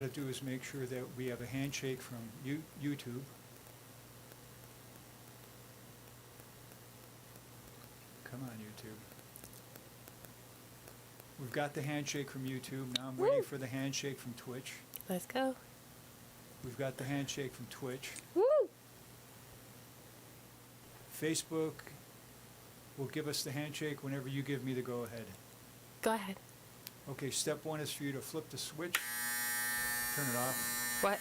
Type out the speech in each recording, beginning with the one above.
to do is make sure that we have a handshake from YouTube. Come on, YouTube. We've got the handshake from YouTube. Now I'm waiting for the handshake from Twitch. Let's go. We've got the handshake from Twitch. Woo! Facebook will give us the handshake whenever you give me the go-ahead. Go ahead. Okay, step one is for you to flip the switch. Turn it off. What?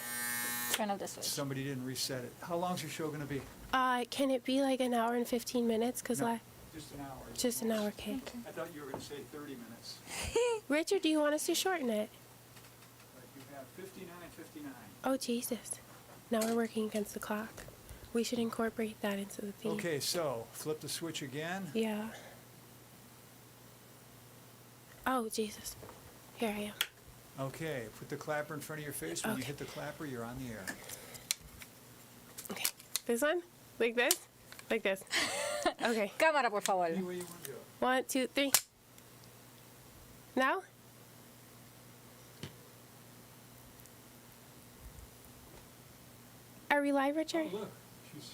Turn off the switch. Somebody didn't reset it. How long's your show going to be? Can it be like an hour and 15 minutes? Cause No, just an hour. just an hour, okay. I thought you were going to say 30 minutes. Richard, do you want us to shorten it? But you have 59:59. Oh, Jesus. Now we're working against the clock. We should incorporate that into the theme. Okay, so flip the switch again. Yeah. Oh, Jesus. Here I am. Okay, put the clapper in front of your face. When you Okay. hit the clapper, you're on the air. Okay. This one? Like this? Like this. Okay. Cámara, por favor. Any way you want to do it. 1, 2, 3. Now? Are we live, Richard? Oh, look.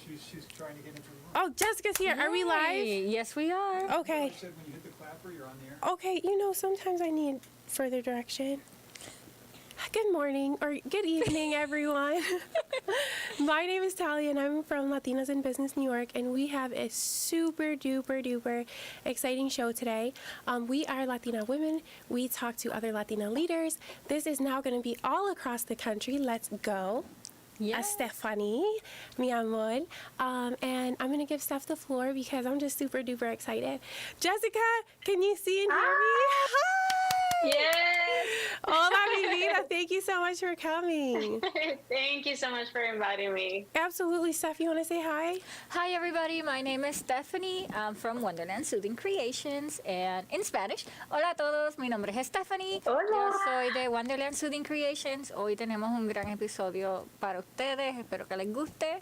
She's trying to get into the room. Oh, Jessica's here. Are we live? Yay. Yes, we are. Okay. I said when you hit the clapper, you're on the air. Okay, sometimes I need further direction. Good morning or good evening, everyone. My name is Talia, and I'm from Latinas in Business New York, and we have a super duper exciting show today. We are Latina women. We talk to other Latina leaders. This is now going to be all across the country. Let's go. Yes. Stephannie, mi amor. And I'm going to give Steph the floor because I'm just super duper excited. Jessica, can you see and hear me? Hi! Yes. Hola, mi vida. Thank you so much for coming. Thank you so much for inviting me. Absolutely. Steph, you want to say hi? Hi, everybody. My name is Stephannie. I'm from Wonderland Soothing Creations. And in Spanish, hola a todos. Mi nombre es Stephannie. Hola. Yo soy de Wonderland Soothing Creations. Hoy tenemos un gran episodio para ustedes. Espero que les guste.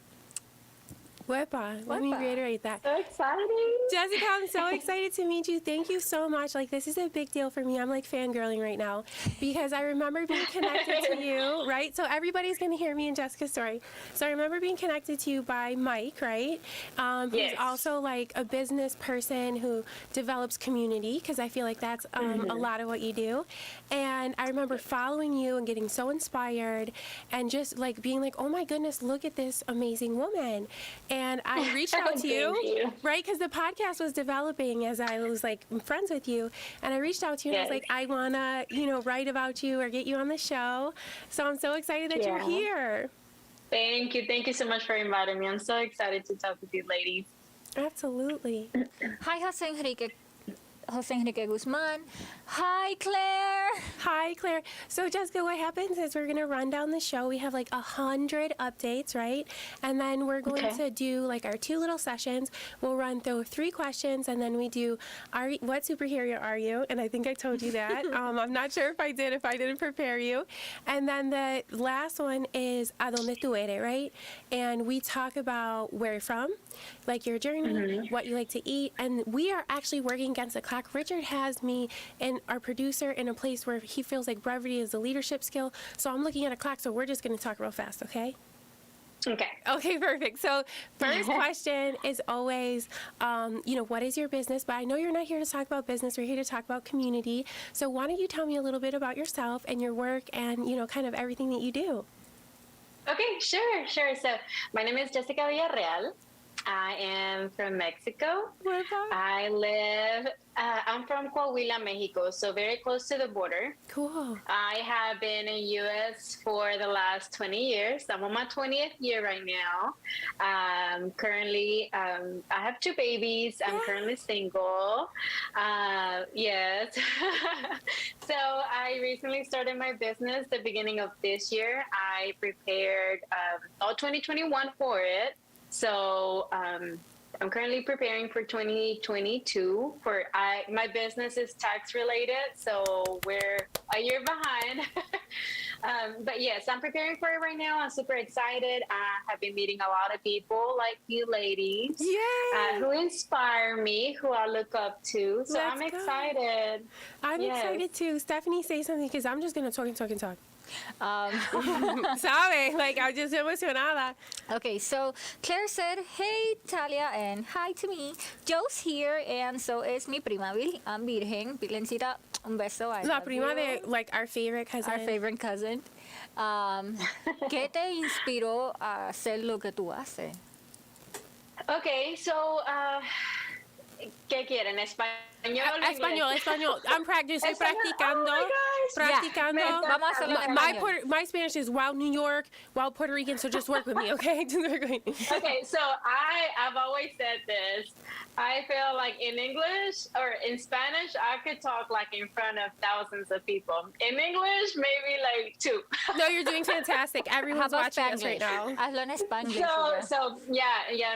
Wepa. Let me Wepa. reiterate that. So exciting. Jessica, I'm so excited to meet you. Thank you so much. Like, this is a big deal for me. I'm like fangirling right now because I remember being connected to you, right? So everybody's going to hear me and Jessica's story. So I remember being connected to you by Mike, right? Who's Yes. also like a business person who develops community because I feel like that's a lot of what you do. And I remember following you and getting so inspired and just like being like, oh my goodness, look at this amazing woman. And I reached out to Thank you, you. right? Because the podcast was developing as I was like friends with you. And I reached out to you and I was Yes. like, I want to, write about you or get you on the show. So I'm so excited that you're Yeah. here. Thank you. Thank you so much for inviting me. I'm so excited to talk with you ladies. Absolutely. Hi, Jose Enrique Guzman. Hi, Claire. Hi, Claire. So, Jessica, what happens is we're going to run down the show. We have like 100 updates, right? And then we're going Okay. to do like our 2 little sessions. We'll run through 3 questions, and then we do, what superhero are you? And I think I told you that. I'm not sure if I didn't prepare you. And then the last one is ¿A dónde tú eres, right? And we talk about where you're from, like your journey, what you like to eat. And we are actually working against the clock. Richard has me and our producer in a place where he feels like brevity is a leadership skill. So I'm looking at a clock, so we're just going to talk real fast, okay? Okay. Okay, perfect. So first question is always, what is your business? But I know you're not here to talk about business. We're here to talk about community. So why don't you tell me a little bit about yourself and your work and, kind of everything that you do? Okay, sure. So my name is Jessica Villarreal. I am from Mexico. I'm from Coahuila, Mexico, so very close to the border. Cool. I have been in U.S. for the last 20 years. I'm on my 20th year right now. Currently, I have 2 babies. I'm currently single. Yes. So I recently started my business the beginning of this year. I prepared all 2021 for it. So I'm currently preparing for 2022. My business is tax related, so we're a year behind. But yes, I'm preparing for it right now. I'm super excited. I have been meeting a lot of people like you ladies who inspire me, who I look up to. So I'm excited. I'm excited too. Stephannie, say something because I'm just going to talk and talk and talk. ¿Sabes? Like, I'm just emocionada. Okay, so Claire said, "Hey Talia," and hi to me. Joe's here, and so is mi prima Virgen. Virgencita, un beso. I La love prima you. de, like, our favorite cousin. Our favorite cousin. ¿Qué te inspiró a hacer lo que tú haces? Okay, so, ¿qué quieren? ¿Español o inglés? Español. I'm practicing, Español. practicando. Oh my gosh. Practicando. Yeah, vamos a hacerlo en español. My Spanish is wild New York, wild Puerto Rican, so just work with me, okay? Just work with me. Okay, so I've always said this. I feel like in English or in Spanish, I could talk like in front of thousands of people. In English, maybe like 2. No, you're doing fantastic. How Everyone's about watching us right Spanglish? now. Hazlo en español.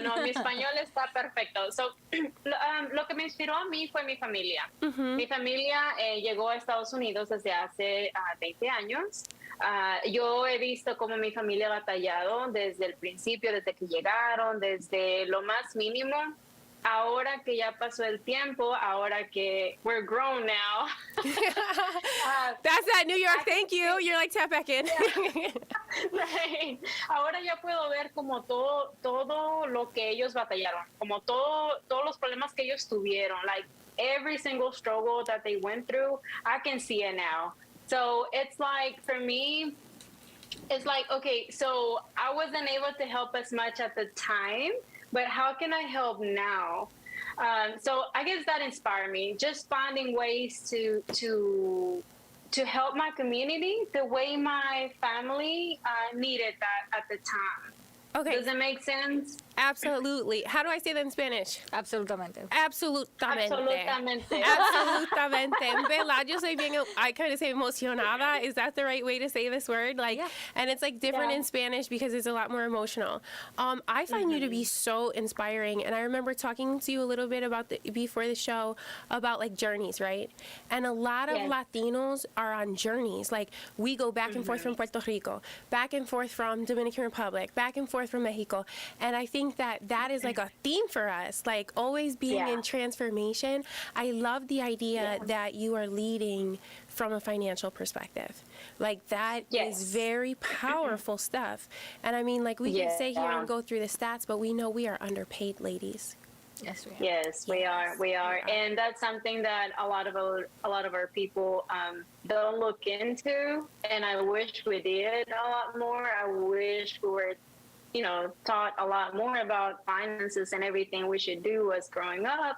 No, mi español está perfecto. So, lo que me inspiró a mí fue mi familia. Mi familia llegó a Estados Unidos desde hace 20 años. Yo he visto cómo mi familia ha batallado desde el principio, desde que llegaron, desde lo más mínimo. Ahora que ya pasó el tiempo, ahora que we're grown now. That's that New York, thank you. You're like, tap back in. Right. Ahora ya puedo ver como todo lo que ellos batallaron, como todos los problemas que ellos tuvieron, like every single struggle that they went through, I can see it now. So it's like, for me, it's like, okay, so I wasn't able to help as much at the time, but how can I help now? So I guess that inspired me, just finding ways to help my community the way my family needed that at the time. Okay. Does it make sense? Absolutely. How do I say that in Spanish? Absolutamente. Absolutamente. Absolutamente. Absolutamente. ¿Verdad? Yo soy bien, I kind of say emocionada. Is that the right way to say this word? Like, Yeah. and it's like different Yeah. in Spanish because it's a lot more emotional. I find you to be so inspiring. And I remember talking to you a little bit about before the show about like journeys, right? And a lot of Yes. Latinos are on journeys. Like we go back and forth from Puerto Rico, back and forth from Dominican Republic, back and forth from Mexico. And I think that is like a theme for us, like always being Yeah. in transformation. I love the idea that you are leading from a financial perspective. Like that is Yes. very powerful stuff. And I mean, like we can sit here Yeah. and go through the stats, but we know we are underpaid ladies. Yes, we have. Yes, we are, and that's something that a lot of our people don't look into, and I wish we did a lot more. I wish we were, taught a lot more about finances and everything we should do as growing up.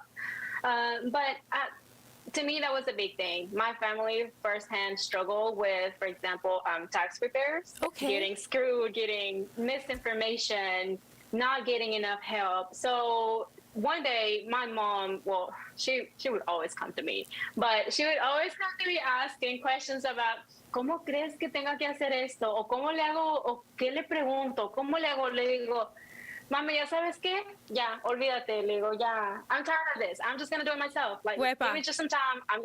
But to me, that was a big thing. My family firsthand struggled with, for example, tax preparers, Okay. getting screwed, getting misinformation, not getting enough help. So one day, my mom, well, she would always come to me, but she would always come to me asking questions about, ¿cómo crees que tenga que hacer esto? O ¿cómo le hago? O ¿qué le pregunto? ¿Cómo le hago? Le digo, mami, ¿ya sabes qué? Ya, olvídate. Le digo, ya, I'm tired of this. I'm just going to do it myself. Like, Huepa. give me just some time. I'm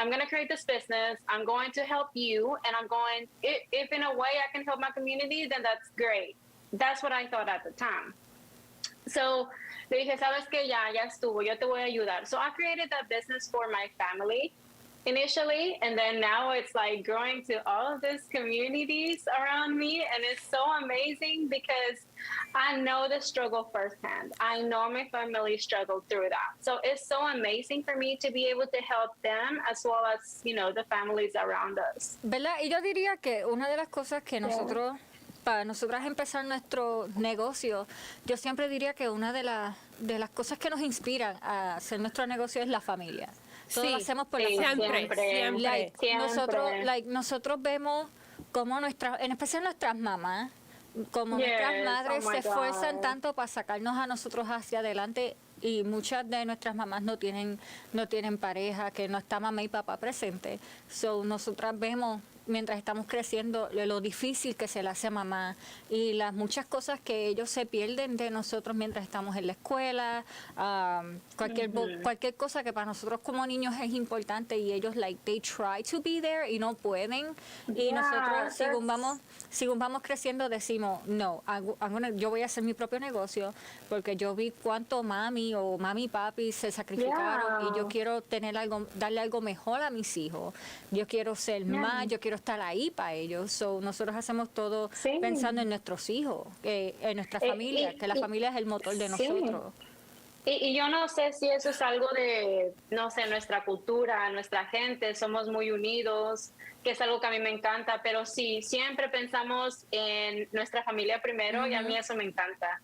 gonna create this business. I'm going to help you. And I'm going, if in a way I can help my community, then that's great. That's what I thought at the time. So le dije, ¿sabes qué? Ya estuvo. Yo te voy a ayudar. So I created that business for my family initially, and then now it's like growing to all of these communities around me, and it's so amazing because I know the struggle firsthand. I know my family struggled through that. So it's so amazing for me to be able to help them as well as, the families around us. ¿Verdad? Y yo diría que una de las cosas que para nosotras empezar nuestro negocio, yo siempre diría que una de las cosas que nos inspiran a hacer nuestro negocio es la familia. Todo Sí, lo hacemos por sí, la familia. siempre. Nosotros vemos cómo en especial nuestras mamás, como Yes, nuestras madres oh my se esfuerzan God. tanto para sacarnos a nosotros hacia adelante, y muchas de nuestras mamás no tienen pareja, que no está mamá y papá presente. So nosotras vemos mientras estamos creciendo lo difícil que se le hace a mamá y las muchas cosas que ellos se pierden de nosotros mientras estamos en la escuela, cualquier cosa que para nosotros como niños es importante, y ellos they try to be there y no pueden, y Yeah, nosotros that's- según vamos creciendo decimos no, yo voy a hacer mi propio negocio porque yo vi cuánto mami y papi se sacrificaron, Yeah. y yo quiero darle algo mejor a mis hijos. Yo quiero ser más, yo quiero estar ahí para ellos. So, nosotros hacemos todo Sí. pensando en nuestros hijos, en nuestra familia, que la familia es el motor de sí. nosotros. Y yo no sé si eso es algo de, no sé, nuestra cultura, nuestra gente, somos muy unidos, que es algo que a mí me encanta, pero sí, siempre pensamos en nuestra familia primero y a mí eso me encanta.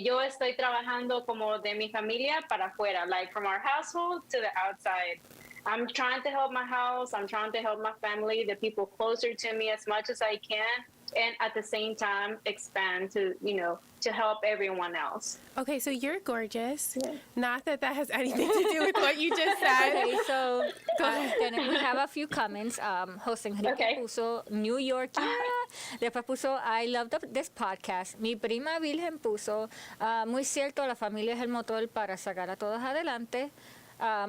Yo estoy trabajando como de mi familia para afuera, like from our household to the outside. I'm trying to help my house, I'm trying to help my family, the people closer to me as much as I can, and at the same time expand to, to help everyone else. Okay, so you're gorgeous. Not that that has anything to do with what you just said. Okay, so we have a few comments. José Enrique Okay. puso New York, yeah. Después puso I love this podcast. Mi prima Virgen puso muy cierto, la familia es el motor para sacar a todos adelante.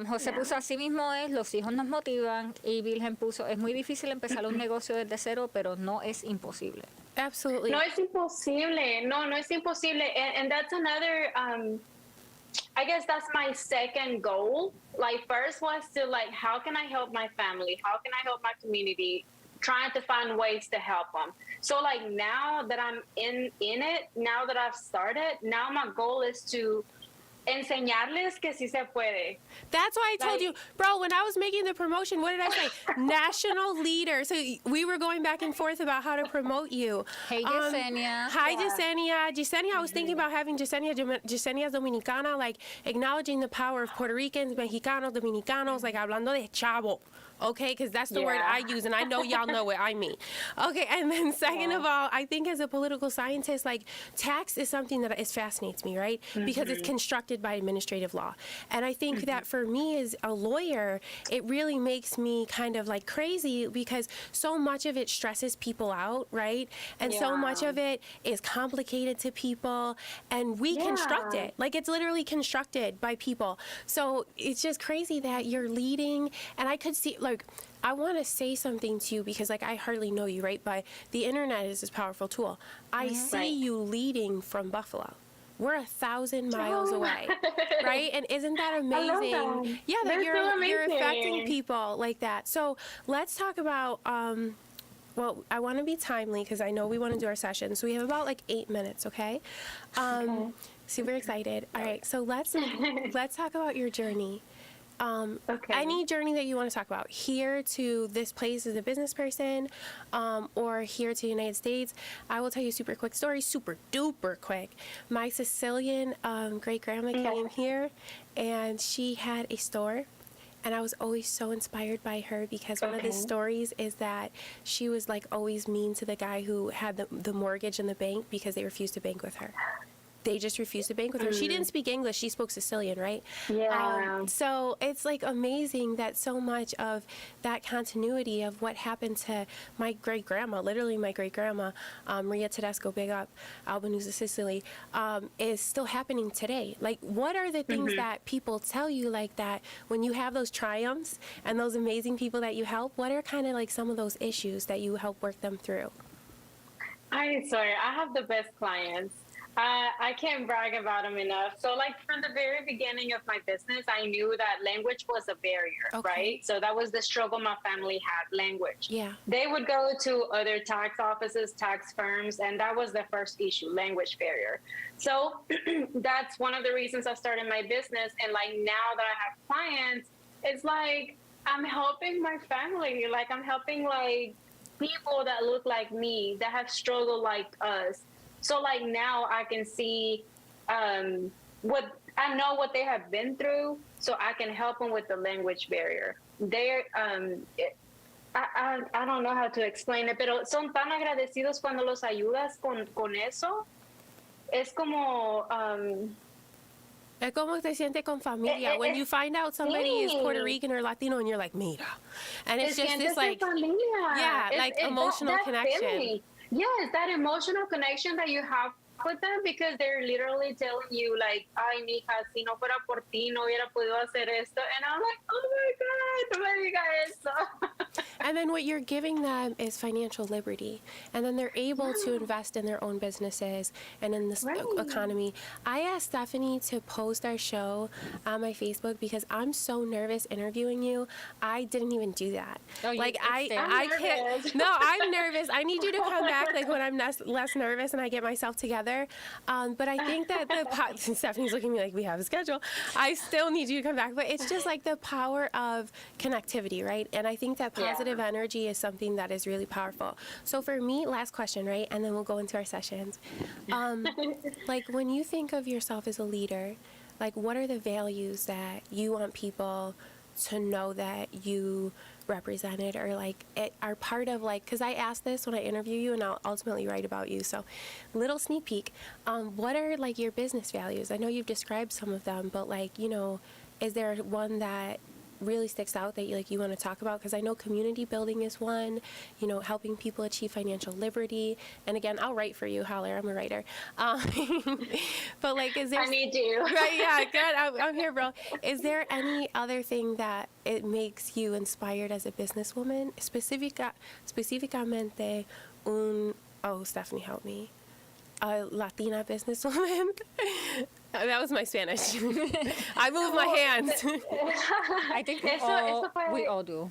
José puso así mismo es, los hijos nos motivan, y Virgen puso es muy difícil empezar un negocio desde cero, pero no es imposible. Absolutely. No es imposible. No es imposible. And that's another, I guess that's my second goal. Like, first was to, like, how can I help my family? How can I help my community? Trying to find ways to help them. So, like, now that I'm in it, now that I've started, now my goal is to enseñarles que sí se puede. That's why I told Like- you, bro, when I was making the promotion, what did I say? National leader. So we were going back and forth about how to promote you. Hey, Yesenia. Hi, Yeah. Yesenia. Yesenia, I was thinking about having Yesenia Dominicana, like acknowledging the power of Puerto Ricans, Mexicanos, Dominicanos, like hablando de chavo. Okay, because that's the word Yeah. I use, and I know y'all know what I mean. Okay, and then second of all, I think as a political scientist, like tax is something that fascinates me, right? Because it's constructed by administrative law. And I think that for me as a lawyer, it really makes me kind of like crazy because so much of it stresses people out, right? And so much Yeah. of it is complicated to people, and we construct Yeah. it. Like it's literally constructed by people. So it's just crazy that you're leading, and I could see, like, I want to say something to you because, like, I hardly know you, right? But the internet is this powerful tool. I see Right. you leading from Buffalo. We're 1,000 miles Oh. away, right? And isn't that I amazing? love that. Yeah, that That's so you're affecting amazing. people like that. So let's talk about. Well, I want to be timely because I know we want to do our session. So we have about like 8 minutes, okay? Super excited. All right, so let's talk about your journey. Okay. Any journey that you want to talk about, here to this place as a business person, or here to the United States. I will tell you a super quick story, super duper quick. My Sicilian great grandma came here, and she had a store. And I was always so inspired by her because one of the stories is that she was like always mean to the guy who had the mortgage in the bank because they refused to bank with her. They just refused to bank with her. She didn't speak English. She spoke Sicilian, right? Yeah. So it's like amazing that so much of that continuity of what happened to my great grandma, literally my great grandma, Maria Tedesco, big up, Albanese, Sicily, is still happening today. Like, what are the things that people tell you like that when you have those triumphs and those amazing people that you help? What are kind of like some of those issues that you help work them through? I swear, I have the best clients. I can't brag about them enough. So, like, from the very beginning of my business, I knew that language was a barrier, Okay. right? So that was the struggle my family had, language. Yeah. They would go to other tax offices, tax firms, and that was the first issue, language barrier. So that's one of the reasons I started my business. And, like, now that I have clients, it's like I'm helping my family. Like, I'm helping, like, people that look like me, that have struggled like us. So, like, now I can see what I know what they have been through, so I can help them with the language barrier. They're, I don't know how to explain it, pero son tan agradecidos cuando los ayudas con eso. Es como, Es como te sientes con familia when you find out somebody is Puerto sí. Rican or Latino and you're like, mira. And it's te just this sientes like, en familia. yeah, like emotional that connection. family. Yes, that emotional connection that you have with them because they're literally telling you like, ay, mija, si no fuera por ti no hubiera podido hacer esto. And I'm like, oh my God, no me diga eso. And then what you're giving them is financial liberty. And then they're able to invest in their own businesses and in this economy. I asked Stephannie to post our show on my Facebook because I'm so nervous interviewing you. I didn't even do that. Oh, you like I I'm can't. nervous. No, I'm nervous. I need you to come back like when I'm less nervous and I get myself together. But I think that Stephanie's looking at me like we have a schedule. I still need you to come back. But it's just like the power of connectivity, right? And I think that positive energy is something that is really powerful. So for me, last question, right? And then we'll go into our sessions. Like when you think of yourself as a leader, like what are the values that you want people to know that you represented or like it are part of, like, because I asked this when I interview you and I'll ultimately write about you, so little sneak peek. What are like your business values? I know you've described some of them, but like, you know, is there one that really sticks out that you want to talk about? Because I know community building is one, you know, helping people achieve financial liberty. And again, I'll write for you, holler, I'm a writer. But like, is there... I need you. Right, yeah, good, I'm here, bro. Is there any other thing that it makes you inspired as a businesswoman? Specificamente oh, Stephannie, help me. A Latina businesswoman? That was my Spanish. I move my hands. I think Eso fue- we all do.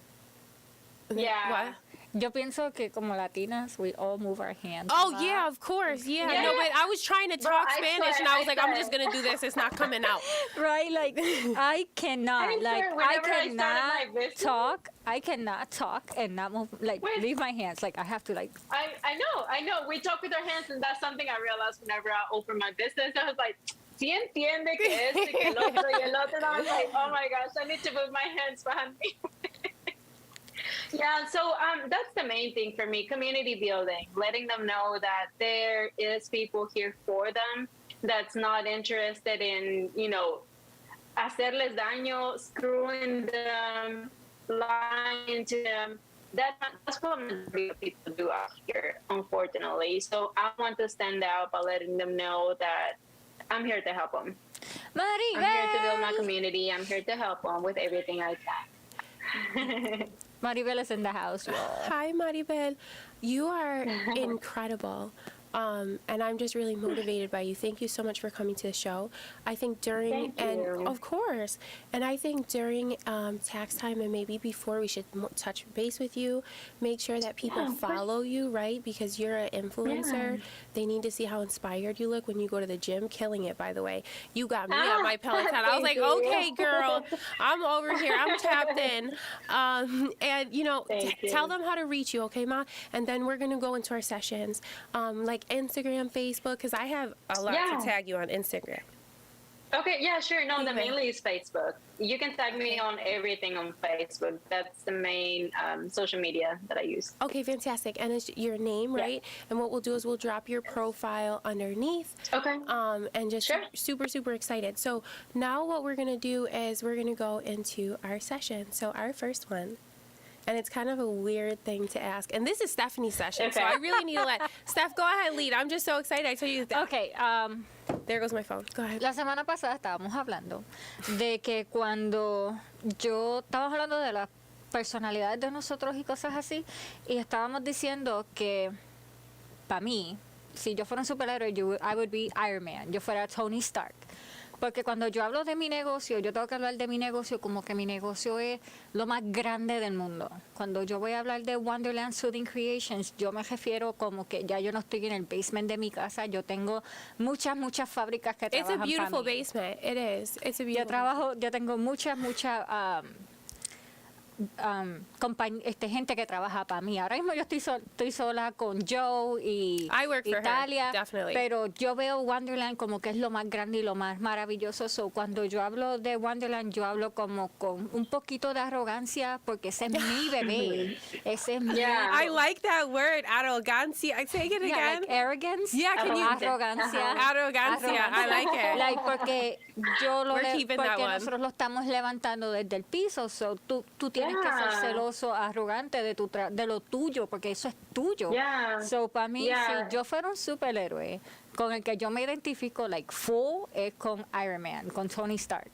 Yeah. What? Yo pienso que como Latinas, we all move our hands. Oh, a lot. yeah, of course. Yeah. Yeah. No, but I was trying to talk I Spanish, swear, and I was I like, I'm swear. just going to do this. It's not coming out. Right, like I cannot, I like swear, I whenever I started my cannot business- talk. I cannot talk and not move, like Wait. leave my hands. Like I have to, like. I know. We talk with our hands, and that's something I realized whenever I opened my business. I was like, sí entiende que esto y que el otro y el otro. And I was like, oh my gosh, I need to move my hands behind me. Yeah, so that's the main thing for me, community building, letting them know that there is people here for them that's not interested in, you know, hacerles daño, screwing them, lying to them. That's what majority of people do out here, unfortunately. So I want to stand out by letting them know that I'm here to help them. I'm here to build my community. I'm here to help them with everything I can. Maribel is in the house, y'all. Hi, Maribel. You are incredible. And I'm just really motivated by you. Thank you so much for coming to the show. I think during, Thank and you. of course, and I think during tax time and maybe before, we should touch base with you, make sure that people follow you, right? Because you're an influencer. Yeah. They need to see how inspired you look when you go to the gym, killing it, by the way. You got me on my Peloton. I was like, Thank you. okay, girl, I'm over here. I'm tapped in. And, you know, Thank you. tell them how to reach you, okay, Ma? And then we're going to go into our sessions. Like Instagram, Facebook, because I have a lot Yeah. to tag you on Instagram. Okay, yeah, sure. No, the Okay. mainly is Facebook. You can tag me on everything on Facebook. That's the main social media that I use. Okay, fantastic. And it's your name, Yeah. right? And what we'll do is we'll drop your profile underneath. Okay. And just Sure. super, super excited. So now what we're going to do is we're going to go into our session. So our first one, and it's kind of a weird thing to ask. And this is Stephannie's session, so Okay. I really need to let Steph go ahead, lead. I'm just so excited. I told you that. Okay, There goes my phone. Go ahead. la semana pasada estábamos hablando de que cuando estábamos hablando de las personalidades de nosotros y cosas así, y estábamos diciendo que para mí, si yo fuera un superhéroe, I would be Iron Man, yo fuera Tony Stark. Porque cuando yo hablo de mi negocio, yo tengo que hablar de mi negocio como que mi negocio es lo más grande del mundo. Cuando yo voy a hablar de Wonderland Soothing Creations, yo me refiero como que ya yo no estoy en el basement de mi casa, yo tengo muchas fábricas que It's a trabajan para beautiful mí. basement. It is. It's a Yo beautiful yo tengo mucha gente que trabaja para mí. Ahora mismo yo estoy sola con Joe y I work for her, Talia, definitely. pero yo veo Wonderland como que es lo más grande y lo más maravilloso. So, cuando yo hablo de Wonderland, yo hablo como con un poquito de arrogancia porque ese es mi bebé. Ese es mi Yeah. I like that word, arrogancia. I take it Yeah, again. like arrogance. Yeah, can you- Arrogancia. Arrogancia. I like it. Like, porque We're keeping that porque one. nosotros lo estamos levantando desde el piso, so tú tienes que ser Yeah. celoso, arrogante de lo tuyo, porque eso es tuyo. Yeah. So para mí, Yeah. si yo fuera un superhéroe con el que yo me identifico like full es con Iron Man, con Tony Stark.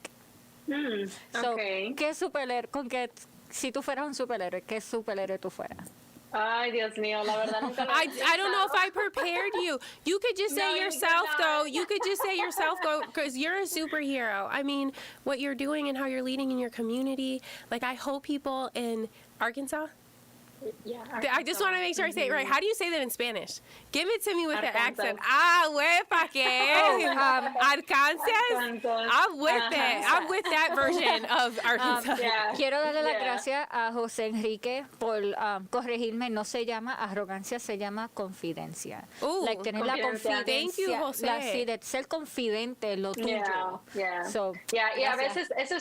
So, Okay. ¿qué superhéroe, con qué si tú fueras un superhéroe, ¿qué superhéroe tú fueras? Ay, Dios mío, la verdad nunca lo he I don't know if pensado. I prepared you. You could just say No, you did yourself, not. though. You could just say yourself, though, because you're a superhero. I mean, what you're doing and how you're leading in your community. Like, I hope people in Arkansas. Yeah, I just want to make sure I say it right. How do you say that in Spanish? Give it to me with the Arkansas. accent. Ah, huepa que. Arkansas. Arkansas. I'm with that. I'm with that version of Arkansas. Yeah. Quiero darle las Yeah. gracias a José Enrique por corregirme. No se llama arrogancia, se llama confidencia. Ooh. Like tener la Confidencia. confidencia. Thank you, José. Sí, de ser confidente en lo tuyo. Yeah, yeah. So, Yeah, y a gracias. veces eso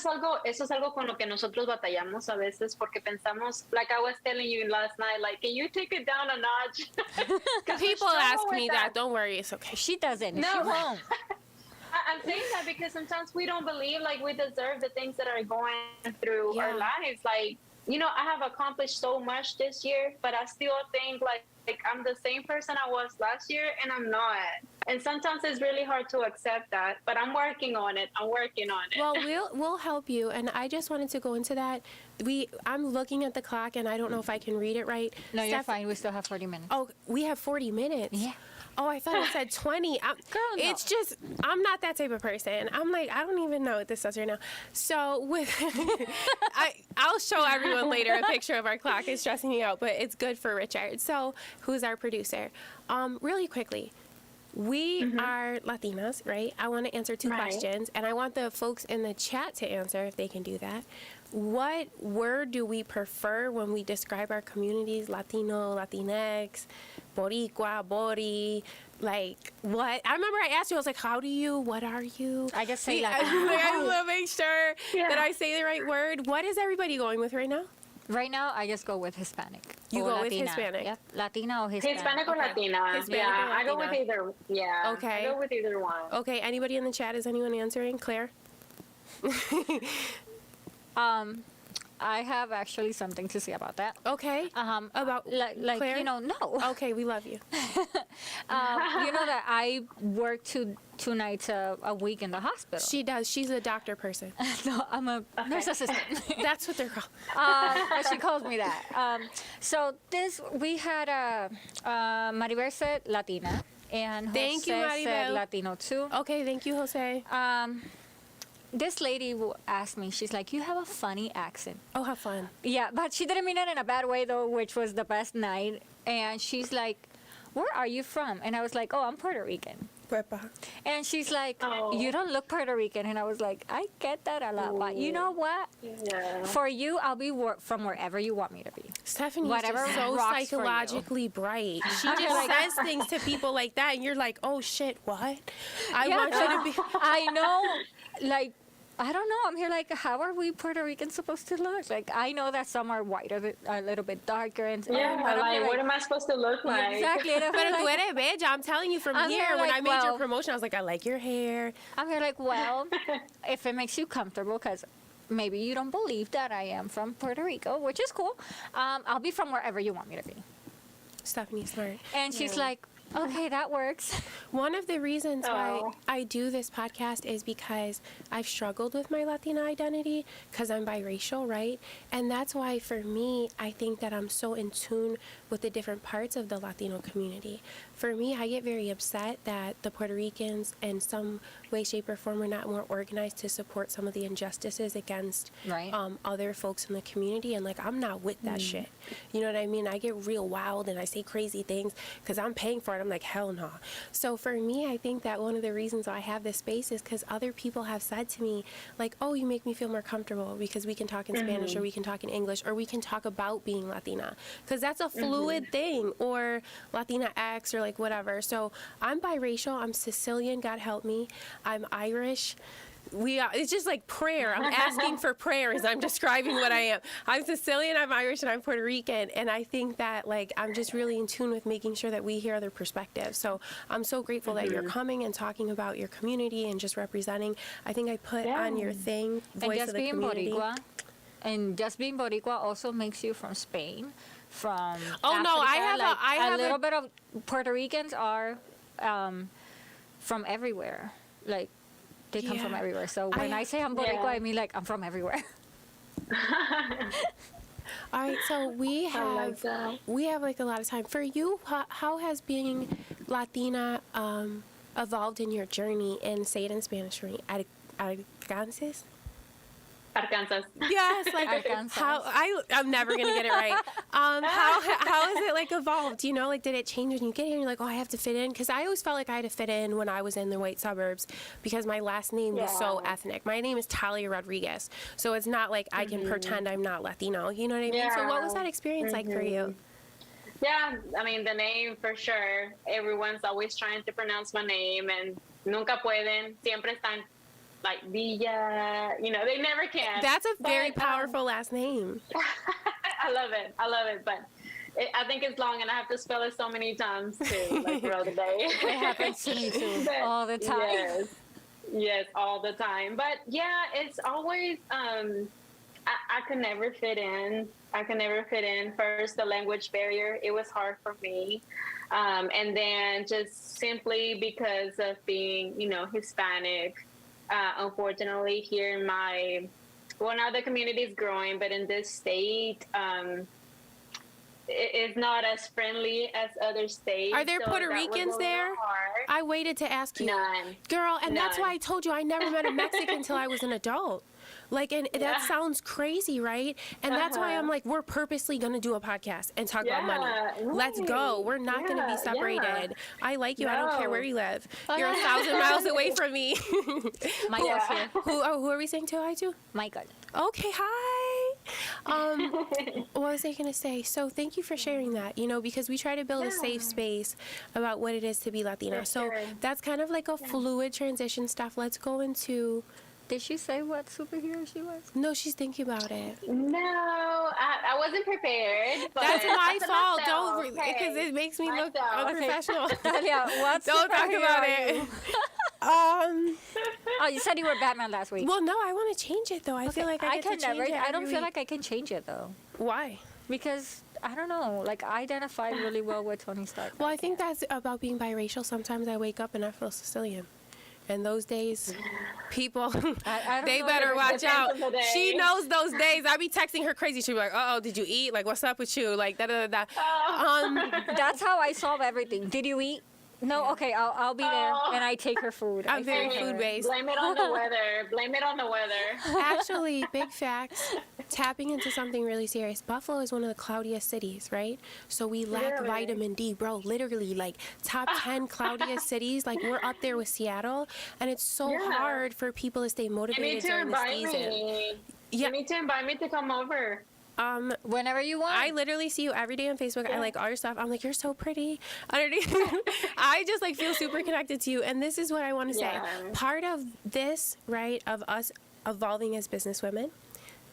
es algo con lo que nosotros batallamos a veces porque pensamos, like I was telling you last night, like, can you take it down a notch? 'Cause we People struggle ask with me that. Don't worry, it's okay. She doesn't. No. She won't. I'm saying that because sometimes we don't believe like we deserve the things that are going through our Yeah. lives. Like, you know, I have accomplished so much this year, but I still think like I'm the same person I was last year and I'm not. And sometimes it's really hard to accept that, but I'm working on it. Well, we'll help you, and I just wanted to go into that. I'm looking at the clock, and I don't know if I can read it right. No, you're Steph- fine. We still have 40 minutes. Oh, we have 40 minutes. Yeah. Oh, I thought it said 20. Girl, no. It's just, I'm not that type of person. I'm like, I don't even know what this says right now. So with, I'll show everyone later a picture of our clock. It's stressing me out, but it's good for Richard. So who's our producer? Really quickly. We are Latinas, right? I want to answer two Right. questions, and I want the folks in the chat to answer if they can do that. What word do we prefer when we describe our communities? Latino, Latinx, Boricua, Bori, like what? I remember I asked you, I was like, what are you? I just say I Latino. want to make sure Yeah. that I say the right word. What is everybody going with right now? Right now, I just go with Hispanic. You or go with Latina. Hispanic. Yep. Latina or Hispanic. Hispanic or Okay. Latina. Hispanic Yeah, or I go with Latina. either. Yeah. Okay. I go with either one. Okay, anybody in the chat, is anyone answering? Claire? I have actually something to say about that. Okay. About like Claire? you know, no. Okay, we love you. You know that I work two nights a week in the hospital. She does. She's a doctor person. No, I'm a nurse assistant. That's what they're called. But she calls me that. So we had Maribel said Latina, and Thank you, Jose said Maribel. Latino too. Okay, thank you, Jose. This lady asked me, she's like, you have a funny accent. Oh, have fun. Yeah, but she didn't mean it in a bad way though, which was the best night. And she's like, where are you from? And I was like, oh, I'm Puerto Rican. And she's like, Oh. you don't look Puerto Rican. And I was like, I get that a lot. But you know what? Yeah. For you, I'll be from wherever you want me to be. Stephanie's Whatever just so rocks for you. psychologically bright. She I'm just like- says things to people like that, and you're like, oh shit, what? I Yeah, want you to be. I know, like, I don't know. I'm here like, how are we Puerto Ricans supposed to look? Like, I know that some are whiter, a little bit darker, and Yeah, but I'm like, here what am I supposed to look like? exactly. And I'm Pero tú like, eres bella. I'm telling you from I'm here. here When like, I made your well- promotion, I was like, I like your hair. I'm here like, well, if it makes you comfortable, because maybe you don't believe that I am from Puerto Rico, which is cool. I'll be from wherever you want me to be. Stephanie's smart. And she's like, okay, that works. One of the reasons why Oh. I do this podcast is because I've struggled with my Latina identity because I'm biracial, right? And that's why for me, I think that I'm so in tune with the different parts of the Latino community. For me, I get very upset that the Puerto Ricans in some way, shape, or form are not more organized to support some of the injustices against Right. other folks in the community. And like, I'm not with that shit. You know what I mean? I get real wild and I say crazy things because I'm paying for it. I'm like, hell no. So for me, I think that one of the reasons why I have this space is because other people have said to me, like, oh, you make me feel more comfortable because we can talk in Spanish or we can talk in English or we can talk about being Latina because that's a fluid thing, or Latina X or like whatever. So I'm biracial. I'm Sicilian, God help me. I'm Irish. It's just like prayer. I'm asking for prayer as I'm describing what I am. I'm Sicilian, I'm Irish, and I'm Puerto Rican. And I think that like I'm just really in tune with making sure that we hear other perspectives. So I'm so grateful that you're coming and talking about your community and just representing. I think I put on your thing, And voice just of the being community. Boricua, and just being Boricua also makes you from Spain, from Oh, no, I Africa. have a- like, I have a- little bit of Puerto Ricans are from everywhere. Like, they come from Yeah. everywhere. So when I say I'm Boricua, Yeah. I mean like I'm from everywhere. All right, so we I like have that. like a lot of time for you. How has being Latina evolved in your journey? And say it in Spanish for me. Alcances? Arkansas. Yes, like Alcanzas. how I'm never gonna get it right. How has it like evolved? You know, like did it change when you get here? And you're like, oh, I have to fit in, because I always felt like I had to fit in when I was in the white suburbs because my last name was so Yeah. ethnic. My name is Talia Rodriguez, so it's not like I can pretend I'm not Latino. You know what I mean? So what was that experience like for you? Yeah, I mean, the name for sure. Everyone's always trying to pronounce my name and nunca pueden. Siempre están like Villa, you know, they never can. That's a very But, powerful last name. I love it. But I think it's long and I have to spell it so many times too, like throughout the day. It happens to me too, But all the time. Yes, all the time. But yeah, it's always, I could never fit in. First, the language barrier, it was hard for me. And then just simply because of being, you know, Hispanic, unfortunately here in now the community is growing, but in this state, it's not as friendly as other states. Are there so Puerto that was a Ricans little there? hard. I waited to ask you. None. Girl, and that's None. why I told you I never met a Mexican until I was an adult. Like, and that Yeah. sounds crazy, right? And that's why I'm like, we're purposely going to do a podcast and talk about money. Let's go. right. We're not going to be Yeah, separated. I like you. I don't care No. where you live. You're 1,000 miles away from me. Michael's Yeah. here. who are we saying to hi to? Michael. Okay, hi. What was I going to say? So thank you for sharing that, you know, because we try to build a safe space about what it is to be Latina. For So sure. that's kind of like a fluid transition stuff. Let's go into, Did she say what superhero she was? no, she's thinking about it. No, I wasn't prepared. But That's my fault. myself, Don't, because okay. it makes me look Myself. Okay. unprofessional. Talia, what Don't talk superhero about are it. you? Oh, you said you were Batman last week. Well, no, I want to change it though. I feel like I get can to change never. it I don't every feel week. like I can change it though, Why? because I don't know. Like I identify really well with Tony Stark. Well, I think that's about being biracial. Sometimes I wake up and I feel Sicilian. And those days, people, I don't they know better if it watch out. depends on the day. She knows those days. I be texting her crazy. She be like, "Oh, did you eat? Like, what's up with you? Like, da da da da." That's how I solve everything. Did you eat? No. Okay, I'll be there, Oh. and I take her food. I'm I very feed her. food-based. Blame it on the weather. Blame it on the weather. Actually, big facts. Tapping into something really serious. Buffalo is one of the cloudiest cities, right? So we lack Really? vitamin D, bro. Literally, like top 10 cloudiest cities. Like we're up there with Seattle, and it's so Yeah. hard for people to stay You motivated need to during the invite season. me. Yeah. You need to invite me to come over. Whenever you want. I literally see you every day on Facebook. I like all your stuff. I'm like, you're so pretty. Underneath, I just like feel super connected to you. And this is what I want to say. Yeah. Part of this, right, of us evolving as businesswomen,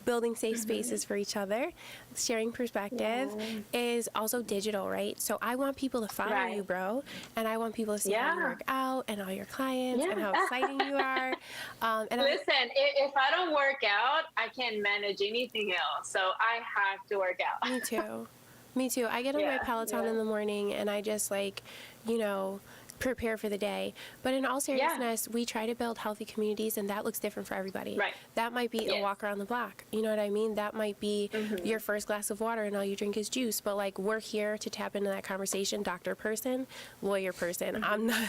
building safe spaces for each other, sharing perspective, is also digital, right? So I want people to follow Right. you, bro, and I want people to see how you Yeah. work out and all your clients and Yeah. how exciting you are. And Listen, if I don't work out, I can't manage anything else. So I have to work out. Me too. Me too. I get on my Yeah, Peloton yeah. in the morning and I just like, you know, prepare for the day. But in all seriousness, we try to build healthy communities and that looks different for everybody. Right. That might be a Yes. walk around the block. You know what I mean? That might be your first glass of water and all you drink is juice. But like we're here to tap into that conversation. Doctor person, lawyer person. I'm not,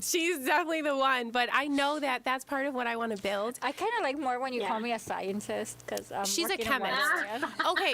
she's definitely the one. But I know that that's part of what I want to build. I kind of like more when you Yeah. call me a scientist because She's a working in one chemist. area. Okay.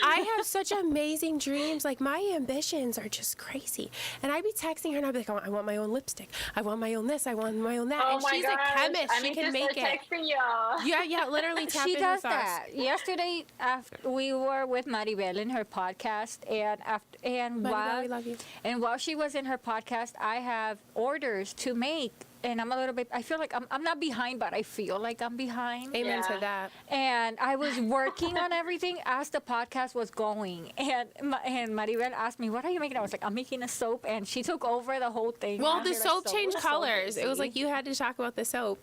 I have such amazing dreams. Like my ambitions are just crazy. And I'd be texting her and I'd be like, oh, I want my own lipstick. I want my own this. I want my own that. Oh and my she's gosh. a chemist. I She need can to make start it. texting y'all. Yeah, literally tap She in does with us. that. Yesterday, after we were with Maribel in her podcast, and Maribel, we love you. while she was in her podcast, I have orders to make, and I'm a little bit. I feel like I'm not behind, but I feel like I'm behind. Amen to Yeah. that. And I was working on everything as the podcast was going. And Maribel asked me, what are you making? I was like, I'm making a soap. And she took over the whole thing. Well, And the I was soap like, changed so colors. It was busy. like you had to talk about the soap.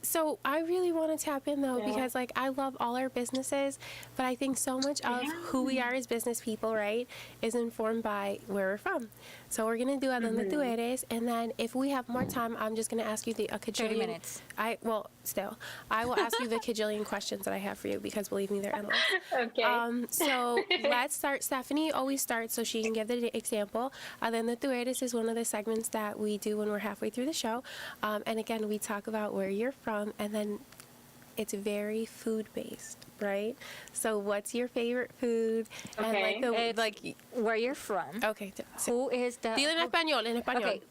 So I really want to tap in though, Yeah. because like I love all our businesses, but I think so much of who we are as business people, right, is informed by where we're from. So we're gonna do a donde tú eres, and then if we have more time, I'm just going to ask you a cajillion. 30 minutes. I will ask you the cajillion questions that I have for you because believe me, they're endless. Okay. So let's start. Stephannie always starts so she can give the example. Then the Tu Eres is one of the segments that we do when we're halfway through the show. And again, we talk about where you're from, and then it's very food based, right? So what's your favorite food? Okay. And Where you're from. okay. Who is the... Dilo en español, en español. Okay,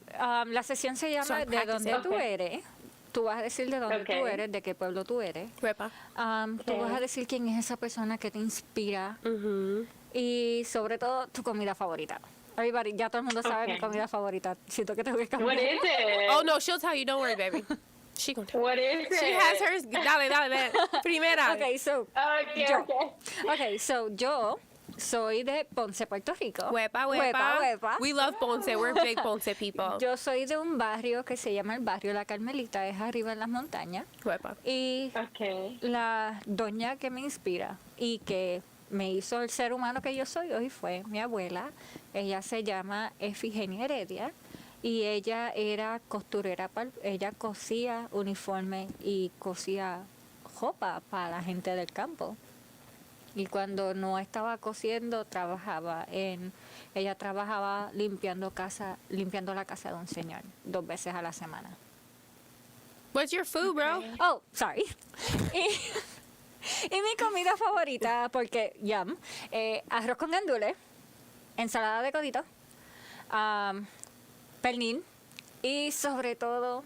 la sesión se llama So I'm ¿De dónde practicing. tú eres? Tú vas a decir de dónde tú Okay. eres, de qué pueblo tú eres. Huepa. Tú vas a decir quién es esa persona que te inspira y sobre todo tu comida favorita. Everybody, ya todo el mundo sabe mi Okay. comida favorita. Siento que tengo que cambiar. What is it? Oh no, she'll tell you. Don't worry, baby. She gonna tell. What is it? She has hers. Dale, dale. Primera. Okay, so Okay, yo. okay. Okay, so yo soy de Ponce, Puerto Rico. Huepa. Huepa. We love Ponce. We're big Ponce people. Yo soy de un barrio que se llama el barrio La Carmelita, es arriba en las montañas. Huepa. Y Okay. la doña que me inspira y que me hizo el ser humano que yo soy hoy fue mi abuela. Ella se llama Efigenia Heredia y ella era costurera, ella cosía uniforme y cosía ropa para la gente del campo. Y cuando no estaba cosiendo, ella trabajaba limpiando la casa de un señor 2 veces a la semana. What's your food, bro? Oh, sorry. Y mi comida favorita, porque yum, arroz con gandules, ensalada de codito, pernil y sobre todo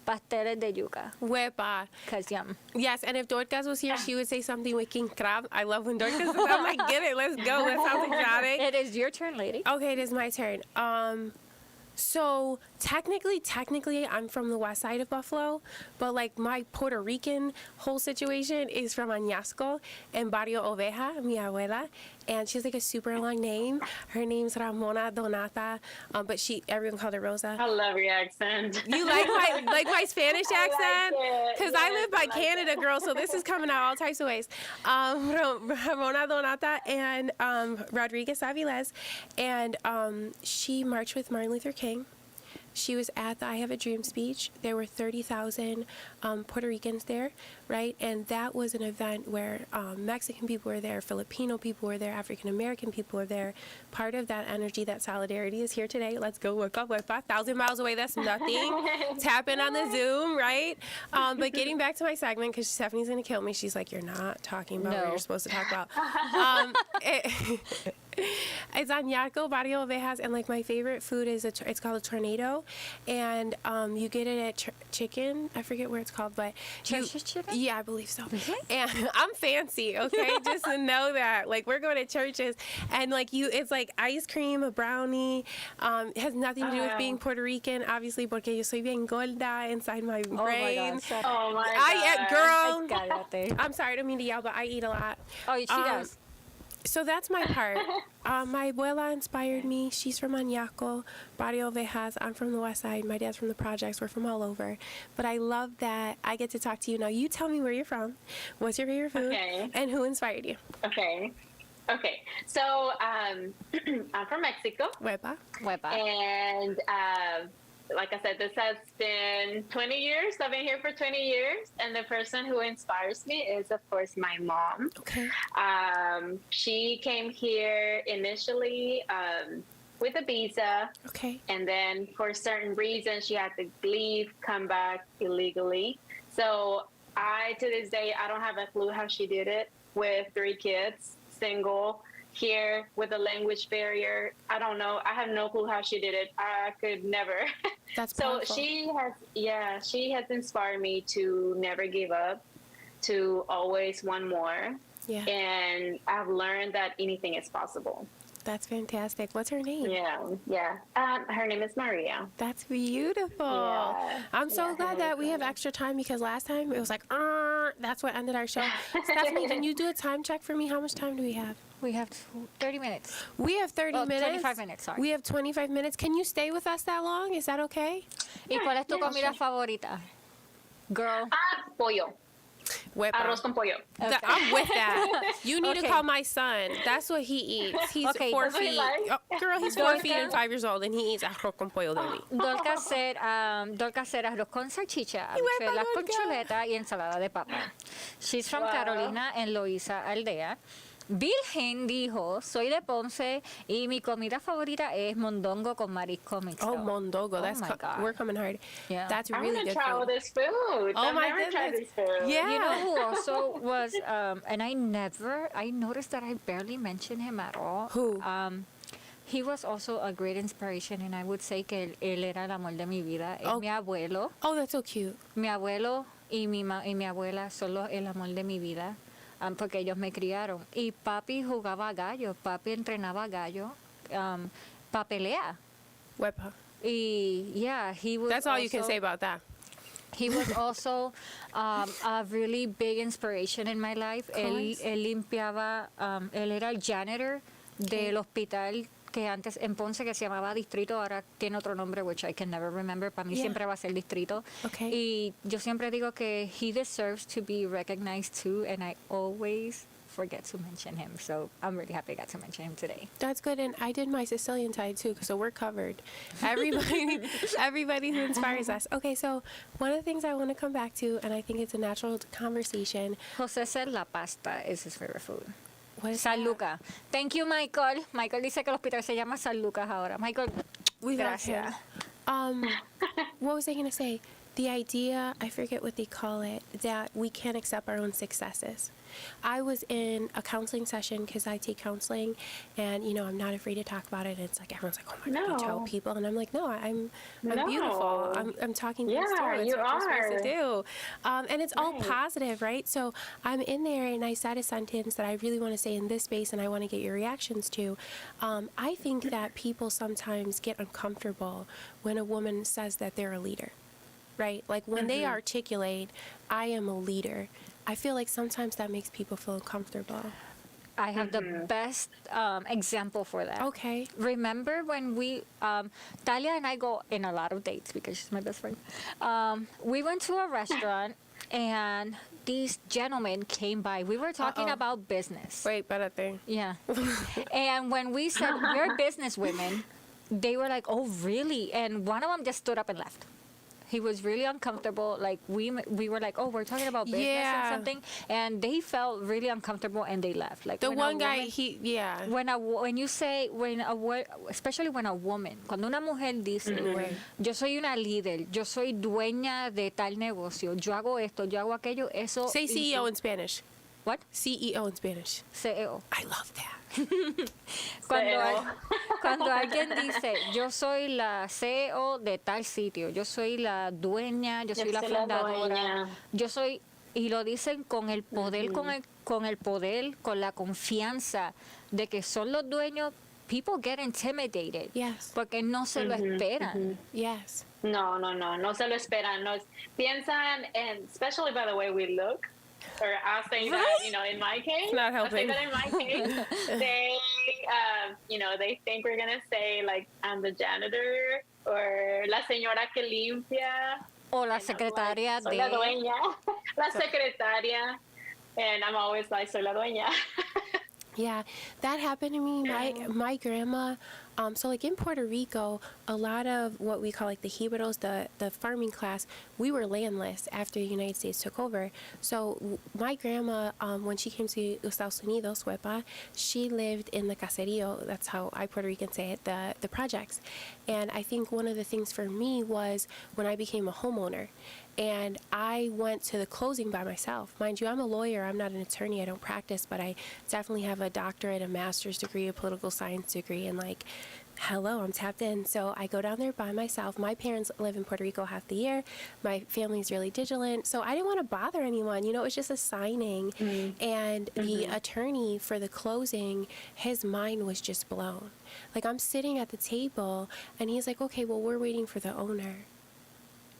pasteles de yuca. Huepa. Cause yum. Yes, and if Dorcas was here, she would say something with king crab. I love when Dorcas says, I'm like, get it, let's go. That sounds exotic. It is your turn, lady. Okay, it is my turn. So technically, I'm from the west side of Buffalo, but like my Puerto Rican whole situation is from Añasco and Barrio Oveja, mi abuela, and she has like a super long name. Her name's Ramona Donata, but everyone called her Rosa. I love your accent. You like my Spanish accent? it. Because I Yes, live by I like Canada, girl, so this is coming out all types of ways. Ramona Donata and Rodriguez Aviles, and she marched with Martin Luther King. She was at the I Have a Dream speech. There were 30,000 Puerto Ricans there, right? And that was an event where Mexican people were there, Filipino people were there, African American people were there. Part of that energy, that solidarity is here today. Let's go, work up, 1,000 miles away, that's nothing. Tap in on the Zoom, right? But getting back to my segment, because Stephanie's going to kill me. She's like, you're not talking about what No. you're supposed to talk about. It's on Añasco, Barrio Ovejas, and like my favorite food is it's called a tornado, and you get it at Chicken. I forget where it's called, but Church's Chicken? Yeah, I believe so. And I'm fancy, okay, just to know that. Like we're going to churches, and like it's like ice cream, a brownie. It has nothing to do with being Puerto Rican, obviously, porque yo soy bien gorda inside my Oh my brain. God. Shut Oh my Girl. Cállate. I'm sorry, I don't mean to yell, but I eat a lot. Oh, she does. So that's my part. My abuela inspired me. She's from Añasco, Barrio Ovejas. I'm from the west side. My dad's from the projects. We're from all over. But I love that I get to talk to you. Now, you tell me where you're from. What's your favorite food? Okay. And who inspired you? Okay. So I'm from Mexico, Huepa. Huepa. and like I said, this has been 20 years. I've been here for 20 years, and the person who inspires me is, of course, my mom. Okay. She came here initially with a visa, Okay. and then for certain reasons, she had to leave, come back illegally. So to this day, I don't have a clue how she did it with 3 kids, single, here with a language barrier. I don't know. I have no clue how she did it. I could never. That's So powerful. she has inspired me to never give up, to always want more. Yeah. And I've learned that anything is possible. That's fantastic. What's her name? Yeah. Her name is Maria. That's beautiful. Yeah. I'm so Yeah, glad her that name we is have Maria. extra time because last time it was like, that's what ended our show. Stephannie, can you do a time check for me? How much time do we have? We have 30 minutes. We have 30 Oh, minutes. 25 minutes, sorry. We have 25 minutes. Can you stay with us that long? Is that okay? ¿Y cuál es tu yeah, comida sure. favorita? Girl. Pollo. Huepa. Arroz con pollo. I'm with that. You need to Okay. call my son. That's what he eats. He's Okay. 4 That's what he feet. likes? Oh, girl, he's 4 feet and 5 years old, and he eats arroz con pollo daily. Dorcas said arroz con salchicha, habichuelas con Dorcas. chuleta y ensalada de papa. She's from Wow. Carolina en Loíza Aldea. Virgen dijo, soy de Ponce y mi comida favorita es mondongo con marisco mixto. Oh, mondongo. That's my God. we're coming hard. Yeah. That's I really want to good try all food. this food. Oh I've my never tried goodness. this food. Yeah. You know who also was, and I noticed that I barely mentioned him at all. Who? He was also a great inspiration, and I would say que él era el amor de mi vida. Es Oh. mi abuelo. Oh, that's so cute. Mi abuelo y mi abuela son el amor de mi vida, porque ellos me criaron. Y papi jugaba gallo, papi entrenaba gallo para pelear. Huepa. Y yeah, he was. That's all you can also- say about that. He was also a really big inspiration in my life. Él limpiaba, él era el janitor del hospital que antes en Ponce que se llamaba Distrito, ahora tiene otro nombre, which I can never remember. Para mí Yeah. siempre va a ser Distrito. Okay. Y yo siempre digo que he deserves to be recognized too, and I always forget to mention him. So I'm really happy I got to mention him today. That's good, and I did my Sicilian side too, so we're covered. Everybody who inspires us. Okay, so one of the things I want to come back to, and I think it's a natural conversation. José said la pasta is his favorite food. What is San that? Lucas. Thank you, Michael. Michael dice que el hospital se llama San Lucas ahora. Michael, We love gracias. him. What was I going to say? The idea, I forget what they call it, that we can't accept our own successes. I was in a counseling session because I take counseling, and I'm not afraid to talk about it. It's like everyone's like, "Oh my God, you tell No. people," and I'm like, "No, I'm No. beautiful. I'm talking things Yeah, through. That's you what you're supposed are. to do." And it's all Right. positive, right? So I'm in there, and I said a sentence that I really want to say in this space, and I want to get your reactions to. I think that people sometimes get uncomfortable when a woman says that they're a leader. Right? Like when they articulate, I am a leader, I feel like sometimes that makes people feel uncomfortable. I have the best example for that. Okay. Remember when Talia and I go in a lot of dates because she's my best friend. We went to a restaurant and these gentlemen came by. We were talking Uh-oh. about business. Wait, espérate. Yeah. And when we said we're business women, they were like, "Oh, really?" And one of them just stood up and left. He was really uncomfortable. Like we were like, "Oh, we're talking about business Yeah. and something," and they felt really uncomfortable and they left. Like The when a one guy, woman- especially when a woman, cuando una mujer dice, yo soy una líder, yo soy dueña de tal negocio, yo hago esto, yo hago aquello, eso. say CEO in Spanish. What? CEO in Spanish. CEO. I love that. Cuando alguien dice, yo soy la CEO de tal sitio, yo soy la dueña, yo soy la soy la fundadora, dueña. yo soy, y lo dicen con el poder, con el poder, con la confianza de que son los dueños, people get intimidated. Yes. Porque no se lo esperan. Yes. No se lo esperan. No, piensan, and especially by the way we look, or I'll say that, in my case, Not I'll say helping. that in my case, they, they think we're going to say, like, I'm the janitor, or la señora que limpia. O la And I'm secretaria like, soy de... la dueña, la secretaria. And I'm always like, soy la dueña. Yeah, that happened to me. My grandma, so like in Puerto Rico, a lot of what we call like the Jibaros, the farming class, we were landless after the United States took over. So my grandma, when she came to Estados Unidos, Huepa, she lived in the caserío. That's how I Puerto Ricans say it, the projects. And I think one of the things for me was when I became a homeowner. And I went to the closing by myself. Mind you, I'm a lawyer. I'm not an attorney. I don't practice, but I definitely have a doctorate, a master's degree, a political science degree, and like, hello, I'm tapped in. So I go down there by myself. My parents live in Puerto Rico half the year. My family's really vigilant. So I didn't want to bother anyone. It was just a signing. And the attorney for the closing, his mind was just blown. Like, I'm sitting at the table, and he's like, okay, well, we're waiting for the owner.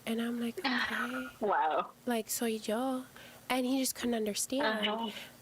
And I'm like, okay. Wow. Like, soy yo. And he just couldn't understand.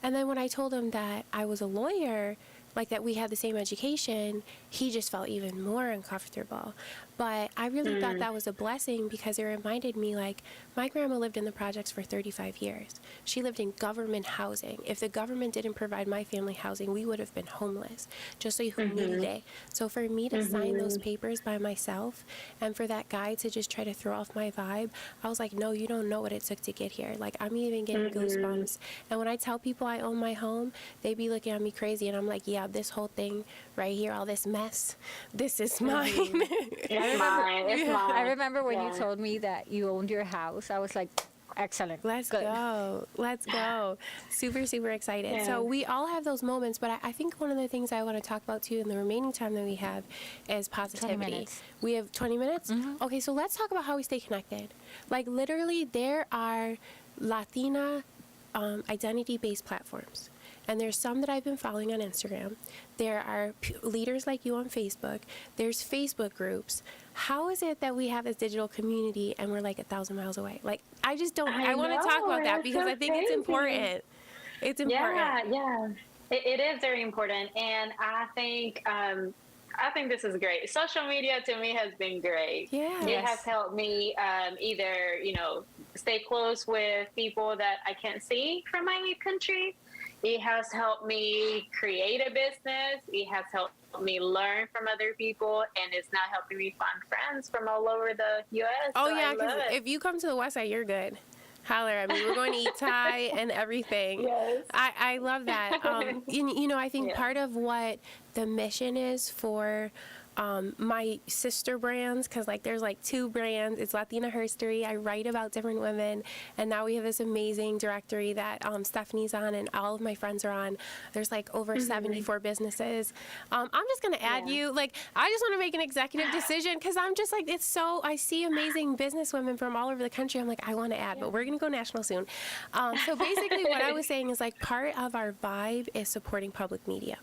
And then when I told him that I was a lawyer, like that we had the same education, he just felt even more uncomfortable. But I really thought that was a blessing because it reminded me, like, my grandma lived in the projects for 35 years. She lived in government housing. If the government didn't provide my family housing, we would have been homeless, just so you can need it. So for me to sign those papers by myself and for that guy to just try to throw off my vibe, I was like, no, you don't know what it took to get here. Like, I'm even getting goosebumps. And when I tell people I own my home, they be looking at me crazy. And I'm like, yeah, this whole thing right here, all this mess, this is mine. It's mine. It's mine. I remember when you told me that you owned your house. I was like, excellent. Let's Good. go. Let's go. Super, super excited. Yeah. So we all have those moments, but I think one of the things I want to talk about too in the remaining time that we have is positivity. 20 minutes. We have 20 minutes? Okay, so let's talk about how we stay connected. Like, literally, there are Latina identity-based platforms. And there's some that I've been following on Instagram. There are leaders like you on Facebook. There's Facebook groups. How is it that we have this digital community and we're like 1,000 miles away? Like, I just don't, I want to talk about that it's because so I think it's crazy. important. It's important. Yeah. It is very important. And I think this is great. Social media to me has been great. Yeah. It has helped me either, stay close with people that I can't see from my country. It has helped me create a business. It has helped me learn from other people, and it's now helping me find friends from all over the U.S. Oh, so yeah, I because love it. if you come to the West Side, you're good. Holler at me. We're going to eat Thai and everything. Yes. I love that. I think part of what the mission is for my sister brands, because there's 2 brands. It's Latina Herstory. I write about different women, and now we have this amazing directory that Stephanie's on and all of my friends are on. There's over 74 businesses. I'm just going to add you. I just want to make an executive decision because I'm just it's so, I see amazing business women from all over the country. I'm like, I want to add, but we're going to go national soon. So basically what I was saying is part of our vibe is supporting public media.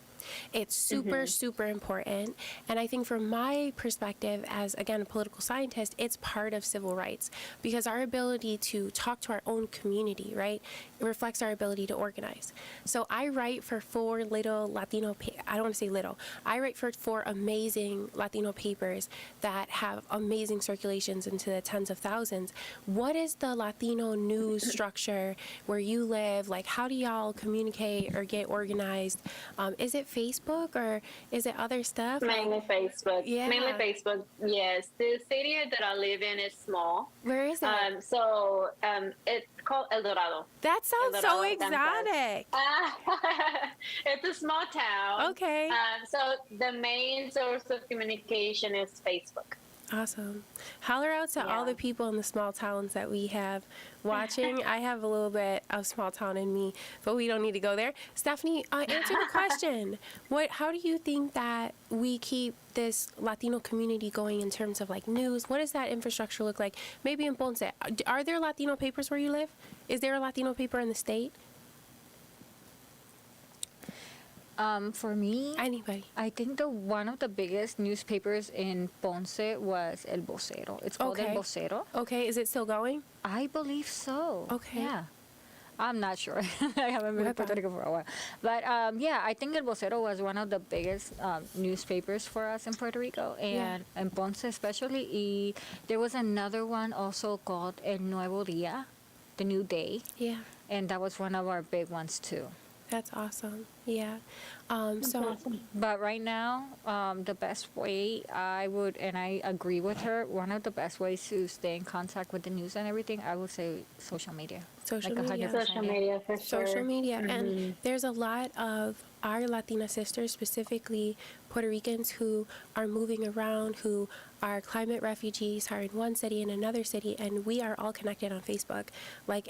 It's super, super important. And I think from my perspective as, again, a political scientist, it's part of civil rights because our ability to talk to our own community, right, it reflects our ability to organize. So I write for 4 little Latino, I don't want to say little, I write for 4 amazing Latino papers that have amazing circulations into the tens of thousands. What is the Latino news structure where you live? How do y'all communicate or get organized? Is it Facebook or is it other stuff? Mainly Facebook. Yeah. Mainly Facebook, yes. The city that I live in is small. Where is it? It's called El Dorado. That sounds so Dorado, exotic. It's a small town. Okay. So the main source of communication is Facebook. Awesome. Holler out to all the people in the small towns that we have watching. I have a little bit of small town in me, but we don't need to go there. Stephannie, answer the question. How do you think that we keep this Latino community going in terms of news? What does that infrastructure look like? Maybe in Ponce. Are there Latino papers where you live? Is there a Latino paper in the state? For me, Anybody? I think one of the biggest newspapers in Ponce was El Vocero. It's called Okay. El Vocero. Okay, is it still going? I believe so. Okay. Yeah. I'm not sure. I haven't been to Puerto Rico for a while. But I think El Vocero was one of the biggest newspapers for us in Puerto Rico and in Ponce especially. Y there was another one also called El Nuevo Día, The New Day. Yeah. And that was one of our big ones too. That's awesome. Yeah. But right now, the best way and I agree with her, one of the best ways to stay in contact with the news and everything, I would say social media. Social Like media. 100%. Social media, for sure. Social media. And there's a lot of our Latina sisters, specifically Puerto Ricans, who are moving around, who are climate refugees, are in one city and another city, and we are all connected on Facebook.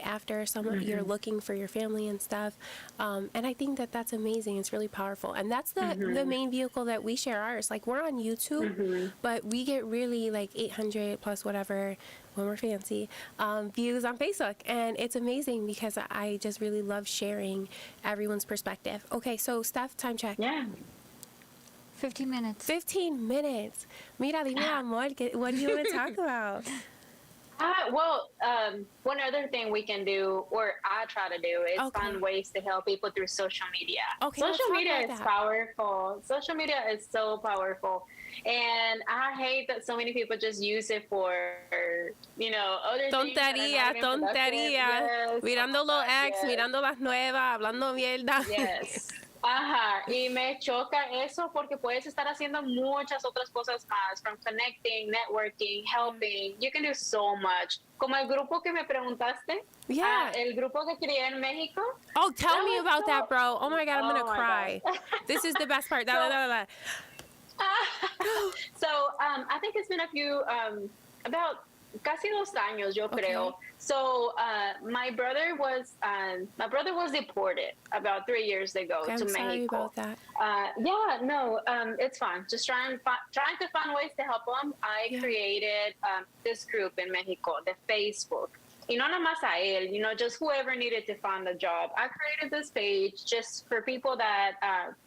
After you're looking for your family and stuff. And I think that that's amazing. It's really powerful. And that's the main vehicle that we share ours. We're on YouTube, but we get really 800 plus whatever, when we're fancy, views on Facebook. And it's amazing because I just really love sharing everyone's perspective. Okay, so Steph, time check. Yeah. 15 minutes. 15 minutes. Mira, dime, amor, what do you want to talk about? One other thing we can do, or I try to do, is Okay. find ways to help people through social media. Okay, let's Social talk media about is that. powerful. Social media is so powerful. And I hate that so many people just use it for, other things that are Tontería, not even productive. tontería. Yes. Oh Mirando my los God, ex, yes. mirando las nuevas, hablando mierda. Yes. Ajá, y me choca eso porque puedes estar haciendo muchas otras cosas más, from connecting, networking, helping. You can do so much. Como el grupo que me preguntaste, Yeah. el grupo que crié en México. Oh, tell that me was about so- that, bro. Oh my God, I'm Oh gonna my cry. God. This is the best part. Da, So- da, da, da. So, I think it's been a few, about casi 2 años, yo creo. So, my brother was deported about 3 years ago Okay, to I'm sorry Mexico. about that. It's fine. Just trying to find ways to help him. I Yeah. created this group in Mexico, the Facebook. Y no nada más a él, just whoever needed to find a job. I created this page just for people that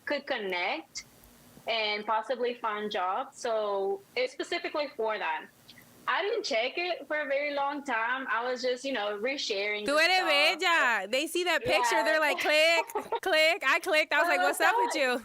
could connect and possibly find jobs. So it's specifically for that. I didn't check it for a very long time. I was just, resharing. Tú the eres stuff. bella. They see that picture, Yeah. they're like, click, click. I clicked. I was like, what's up with you?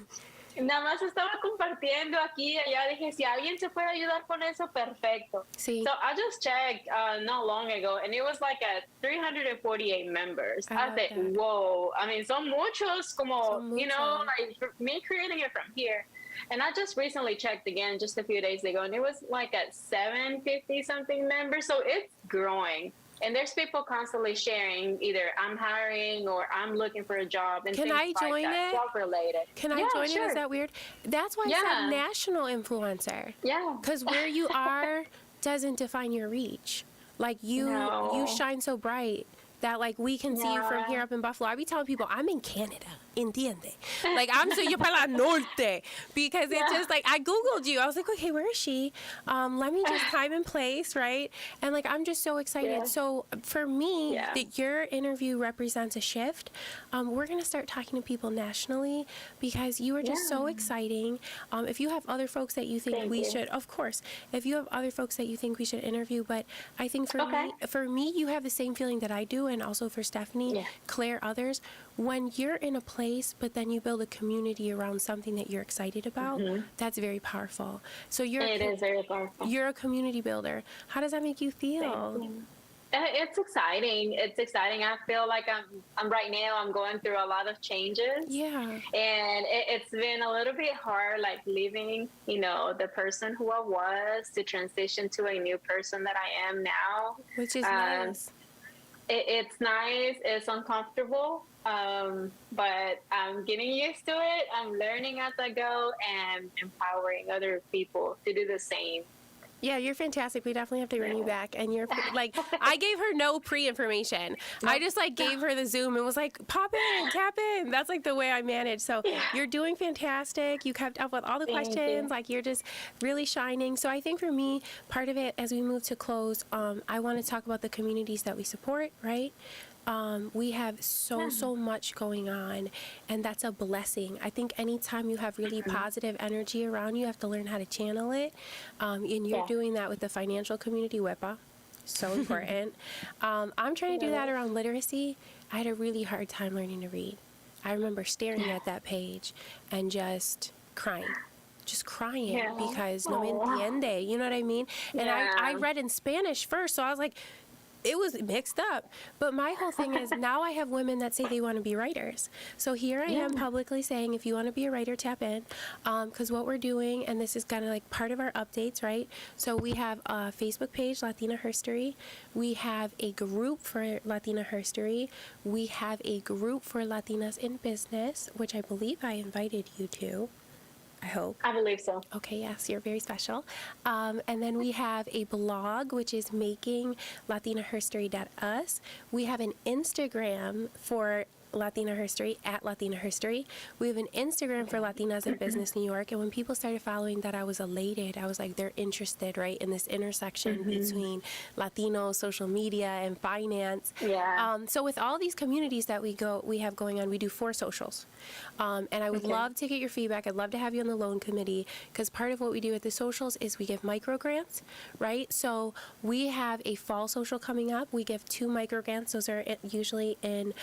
Nada más estaba compartiendo aquí y allá. Dije, si alguien se puede ayudar con eso, perfecto. Sí. So I just checked not long ago, and it was like at 348 members. I I love said, that. whoa. I mean, son muchos, como, Son muchos. like for me creating it from here. And I just recently checked again just a few days ago, and it was like at 750 something members. So it's growing. And there's people constantly sharing either I'm hiring or I'm looking for a job and Can things I join like that, it? job related. Can I Yeah, join sure. it? Is that weird? That's why I Yeah. said national influencer. Yeah. Because where you are doesn't define your reach. Like you No. shine so bright that like we can see you from Yeah. here up in Buffalo. I be telling people I'm in Canada. Entiende? Like I'm so yo para la norte because it's just like I googled you. I was like, okay, where is she? Let me just time and place, right? And like I'm just so excited. Yeah. So for me, Yeah. that your interview represents a shift. We're gonna start talking to people nationally because you are just so exciting. If you have other folks that you think Thank we you. should, of course, if you have other folks that you think we should interview, but I think Okay. for me, you have the same feeling that I do, and also for Stephannie, Yeah. Claire, others. When you're in a place, but then you build a community around something that you're excited about, that's very powerful. So It is very powerful. you're a community builder. How does that make you feel? Thank you. It's exciting. It's exciting. I feel like I'm right now. I'm going through a lot of changes. Yeah. And it's been a little bit hard, like leaving, the person who I was to transition to a new person that I am now. Which is nice. It's nice. It's uncomfortable. But I'm getting used to it. I'm learning as I go and empowering other people to do the same. Yeah, you're fantastic. We definitely have to bring you back. And you're like, I gave her no pre-information. I just like gave her the Zoom and was like, pop in, tap in. That's like the way I manage. So you're doing fantastic. You kept up with all the Thank questions. you. Like you're just really shining. So I think for me, part of it as we move to close, I want to talk about the communities that we support, right? We have so much going on, and that's a blessing. I think anytime you have really positive energy around you, you have to learn how to channel it. And you're Yeah. doing that with the financial community, WIPA. So important. I'm trying to do that around literacy. I had a really hard time learning to read. I remember staring at that page and just crying. Yeah. Because no Aw. entiende, you know what I mean? And I Yeah. read in Spanish first, so I was like, it was mixed up. But my whole thing is now I have women that say they want to be writers. So here I am publicly saying, if you want to be a writer, tap in. Because what we're doing, and this is kind of like part of our updates, right? So we have a Facebook page, Latina Herstory. We have a group for Latina Herstory. We have a group for Latinas in Business, which I believe I invited you to. I hope. I believe so. Okay, yes, you're very special. And then we have a blog, which is makinglatinaherstory.us. We have an Instagram for Latina Herstory, at Latina Herstory. We have an Instagram for Latinas in Business New York. And when people started following that, I was elated. I was like, they're interested, right, in this intersection between Latino, social media, and finance. Yeah. So with all these communities that we have going on, we do 4 socials. And I would love to get your feedback. I'd love to have you on the loan committee, because part of what we do at the socials is we give micro grants, right? So we have a fall social coming up. We give 2 micro grants. Those are usually in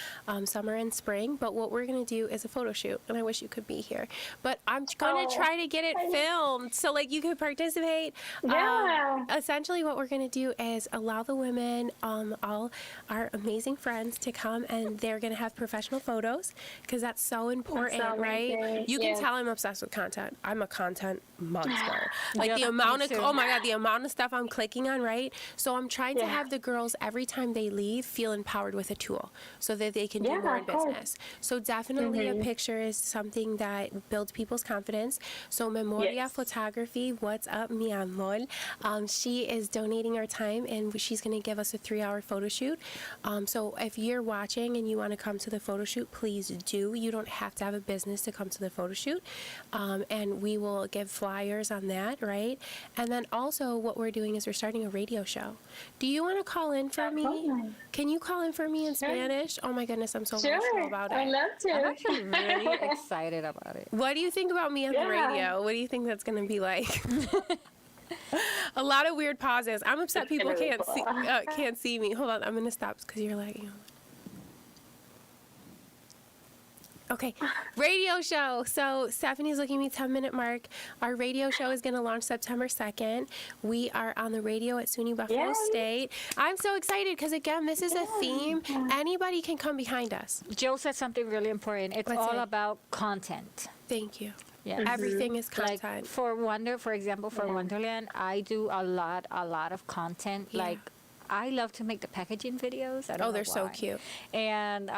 summer and spring. But what we're going to do is a photo shoot, and I wish you could be here. But I'm going to try to get it filmed so like you could participate. Yeah. Essentially, what we're going to do is allow the women, all our amazing friends, to come, and they're going to have professional photos, because that's so important, right? amazing. You can Yes. tell I'm obsessed with content. I'm a content monster. Like Yep, the me amount of, too. oh my God, the amount of stuff I'm clicking on, right? So I'm trying to Yeah. have the girls, every time they leave, feel empowered with a tool so that they can do Yeah, more in of course. business. So definitely a picture is something that builds people's confidence. So Memoria Yes. Photography, what's up, mi amor? She is donating her time, and she's going to give us a 3-hour photo shoot. So if you're watching and you want to come to the photo shoot, please do. You don't have to have a business to come to the photo shoot. And we will give flyers on that, right? And then also what we're doing is we're starting a radio show. Do you want to call in for me? fine. Can you call in for me in Sure. Spanish? Oh my goodness, I'm so emotional Sure. about I'd it. love to. I'm actually really excited about it. What do you think about me on the Yeah. radio? What do you think that's going to be like? A lot of weird pauses. I'm upset people gonna be can't see me. Hold on, I'm going to stop because you're lagging. Okay, radio show. So Stephanie's looking at me, 10-minute mark. Our radio show is going to launch September 2nd. We are on the radio at SUNY Buffalo Yay. State. I'm so excited because, again, this is a theme. Anybody can come behind us. Joe said something really important. It's What's all it? about content. Thank you. Yeah. Everything is Like content. for example, for Wonderland, I do a lot of content. Yeah. Like I love to make the packaging videos. I don't Oh, know they're so why. cute. And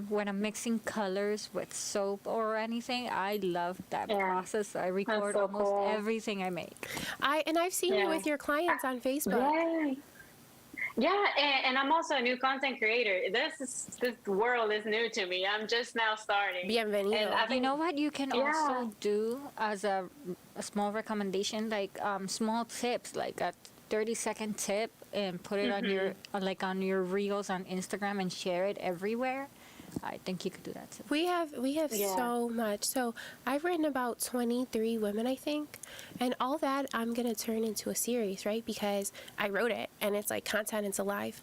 when I'm mixing colors with soap or anything, I love that Yeah. process. I record so almost cool. everything I make. I've seen you Yeah. with your clients on Facebook. Yay. Yeah, and I'm also a new content creator. This world is new to me. I'm just now starting. Bienvenido. And I You think- know what you can Yeah. also do as a small recommendation, like small tips, like a 30-second tip, and put it on your on your reels on Instagram and share it everywhere. I think you could do that too. We have Yeah. so much. So I've written about 23 women, I think, and all that I'm gonna turn into a series, right? Because I wrote it, and it's like content. It's alive.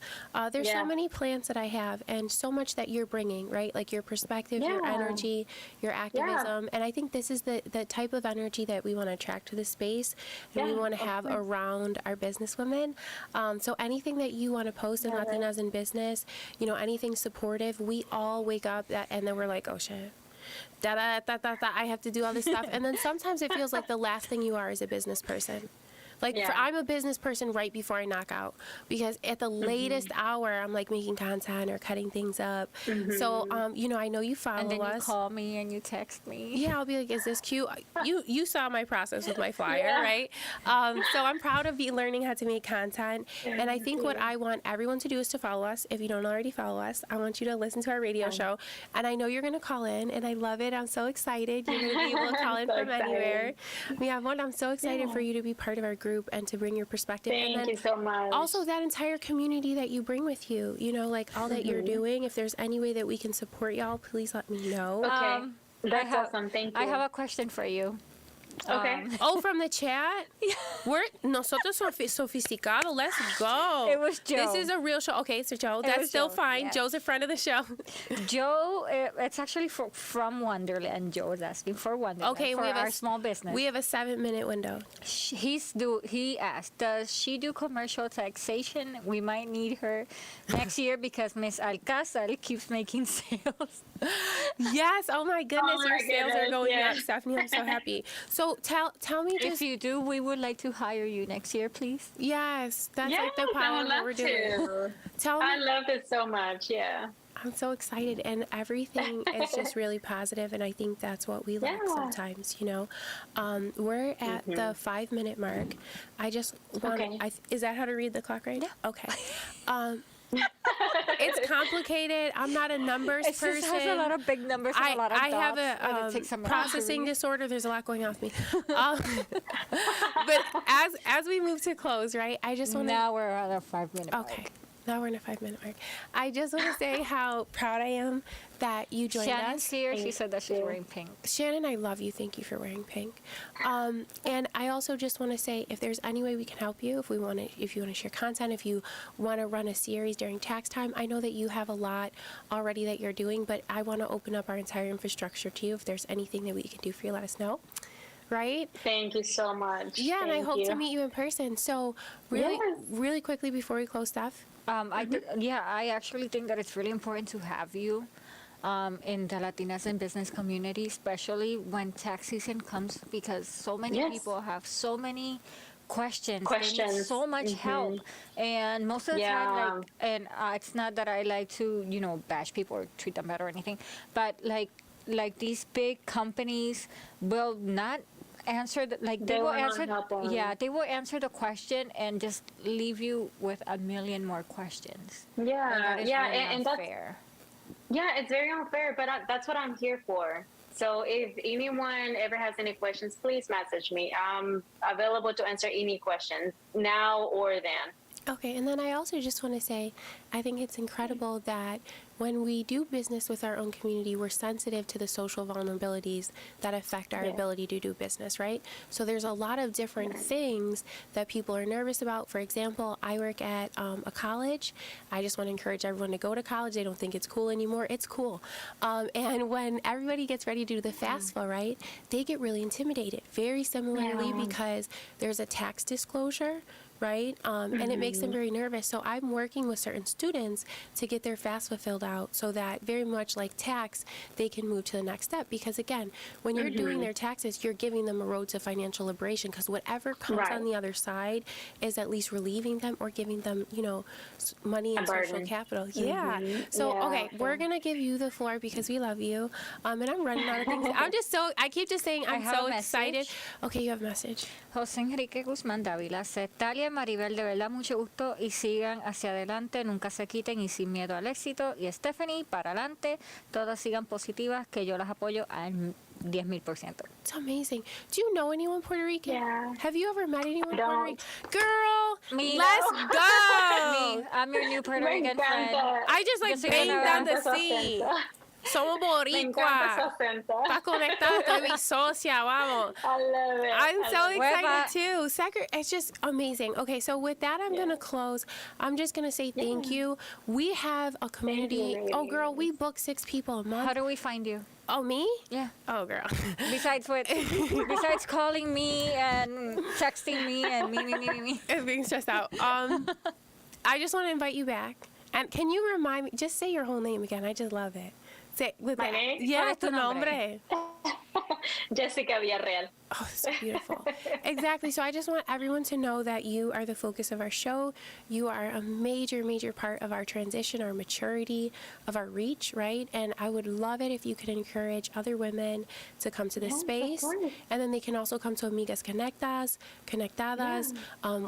There's so Yeah. many plans that I have, and so much that you're bringing, right? Like your perspective, your Yeah. energy, your activism, and I think this is the type of energy that we want to attract to the space, and we Yeah, want to of have course. around our business women. So anything that you want to post in Yeah. Latinas in Business, anything supportive, we all wake up and then we're like, oh shit. Da, da, da, da, da, I have to do all this stuff. And then sometimes it feels like the last thing you are is a business person. Like, Yeah. I'm a business person right before I knock out, because at the latest hour, I'm like making content or cutting things up. So, I know you follow And then you us. call me and you text me. Yeah, I'll be like, is this cute? You saw my process with my flyer, right? So I'm proud of you learning how to make content. And I think what I want everyone to do is to follow us. If you don't already follow us, I want you to listen to our radio show. And I know you're going to call in, and I love it. I'm so excited. You're going to be able to call in So from excited. anywhere. I'm so excited for you to be part of our group and to bring your perspective. And Thank then you so much. also that entire community that you bring with you, like all that you're doing. If there's any way that we can support y'all, please let me know. Okay. That's have- awesome. Thank you. I have a question for you. Okay. Oh, from the chat? We're nosotros sofisticado. Let's go. It was Joe. This is a real show. Okay, so Joe, It that's was still Joe, fine. yes. Joe's a friend of the show. Joe, it's actually from Wonderland. Joe is asking for Wonderland. Okay, for we have our a small business. We have a 7-minute window. He asked, does she do commercial taxation? We might need her next year because Miss Alcazar keeps making sales. Yes. Oh my goodness, Oh my your sales are goodness, going yeah. up, Stephanie. I'm so happy. So tell me If just. you do, we would like to hire you next year, please. Yes, that's Yes, like the I power would of what love we're doing. to. Tell I me. love it so much. Yeah. I'm so excited, and everything is just really positive, and I think that's what we lack Yeah. sometimes, We're at the 5-minute mark. I just want Okay. is that how to read the clock right? Yeah. Okay. It's complicated. I'm not a numbers It person. just has a lot of big numbers and a lot of I have dots, and it a takes a minute to processing read. disorder. There's a lot going on with me. But as we move to close, right? I just want to. Now we're at a 5-minute Okay. Now we're in a 5-minute mark. I just want to say how proud I am that you joined Shannon's us. here. She said that she's wearing pink. Shannon, I love you. Thank you for wearing pink. And I also just want to say, if there's any way we can help you, if you want to share content, if you want to run a series during tax time, I know that you have a lot already that you're doing, but I want to open up our entire infrastructure to you. If there's anything that we can do for you, let us know. Right? Thank you so much. Yeah, and I Thank hope to you. meet you in person. So really quickly before we close, Steph. I actually think that it's really important to have you in the Latinas in business community, especially when tax season comes, because so many Yes. people have so many questions. They need Questions. so much help, and most of the time, Yeah. it's not that I like to bash people or treat them bad or anything, but like these big companies will not answer they They will will not answer help them. they will answer the question and just leave you with a million more questions. And that is really and that's unfair. it's very unfair, but that's what I'm here for. So if anyone ever has any questions, please message me. I'm available to answer any questions now or then. Okay, and then I also just want to say, I think it's incredible that when we do business with our own community, we're sensitive to the social vulnerabilities that affect our ability to do business, right? So there's a lot of different things that people are nervous about. For example, I work at a college. I just want to encourage everyone to go to college. They don't think it's cool anymore. It's cool. And when everybody gets ready to do the FAFSA, right, they get really intimidated. Very similarly because there's a tax disclosure, right? And it makes them very nervous. So I'm working with certain students to get their FAFSA filled out so that very much like tax, they can move to the next step. Because again, when you're doing their taxes, you're giving them a road to financial liberation, because whatever comes Right. on the other side is at least relieving them or giving them, money and social burden. capital. Yeah. So, Yeah, okay, we're going to give you the floor because we love you. And I'm running out of things. I keep just saying I'm have so a excited. message. Okay, you have a message. José Enrique Guzmán Dávila said, Talia, Maribel, de verdad mucho gusto y sigan hacia adelante, nunca se quiten y sin miedo al éxito. Y Stephannie, para adelante, todas sigan positivas, que yo las apoyo al 10,000%. It's amazing. Do you know anyone Puerto Rican? Yeah. Have you ever met anyone Puerto don't. Rican? Girl, Me. let's go. Me, I'm your new Puerto Me Rican friend. encanta. I just Yo like soy banged una down the Me encanta su sea. acento. Somos Me encanta su boricua. acento. Pa' conectar, estoy mi socia, vamos. I love it. I'm I so love it. excited too. It's just amazing. Okay, so with that, I'm going to close. I'm just going to say thank you. We have a community. ladies. Oh, girl, we book 6 people a month. How do we find you? Oh, me? Yeah. Oh, girl. Besides calling me and texting me and me. And being stressed out. I just want to invite you back. And can you remind me, just say your whole name again. I just love it. Say with My that. name? Yeah, ¿Cuál es tu tu nombre. Jessica Villarreal. Oh, so beautiful. Exactly. So I just want everyone to know that you are the focus of our show. You are a major, major part of our transition, our maturity, of our reach, right? And I would love it if you could encourage other women to come to this Yes, of space. course. And then they can also come to Amigas Conectadas,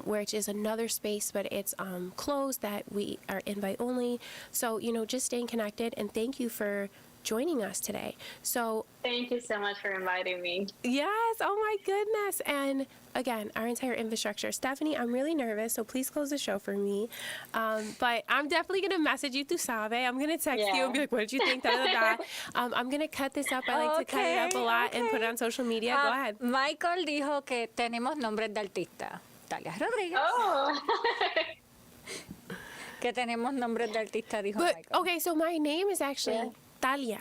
which is another space, but it's closed that we are invite only. So, just staying connected. And thank you for joining us today. So Thank you so much for inviting me. yes, oh my goodness. And again, our entire infrastructure. Stephannie, I'm really nervous, so please close the show for me. But I'm definitely going to message you through Sabe. I'm going to text you and be like, what did you think? Da, da, da, da. I'm going to cut this up. I like to cut it up a lot and put it on social media. Go ahead. Michael dijo que tenemos nombres de artista. Talia Rodriguez. Oh. Que tenemos nombres de artista, dijo But Michael. okay, so my name is actually Talia.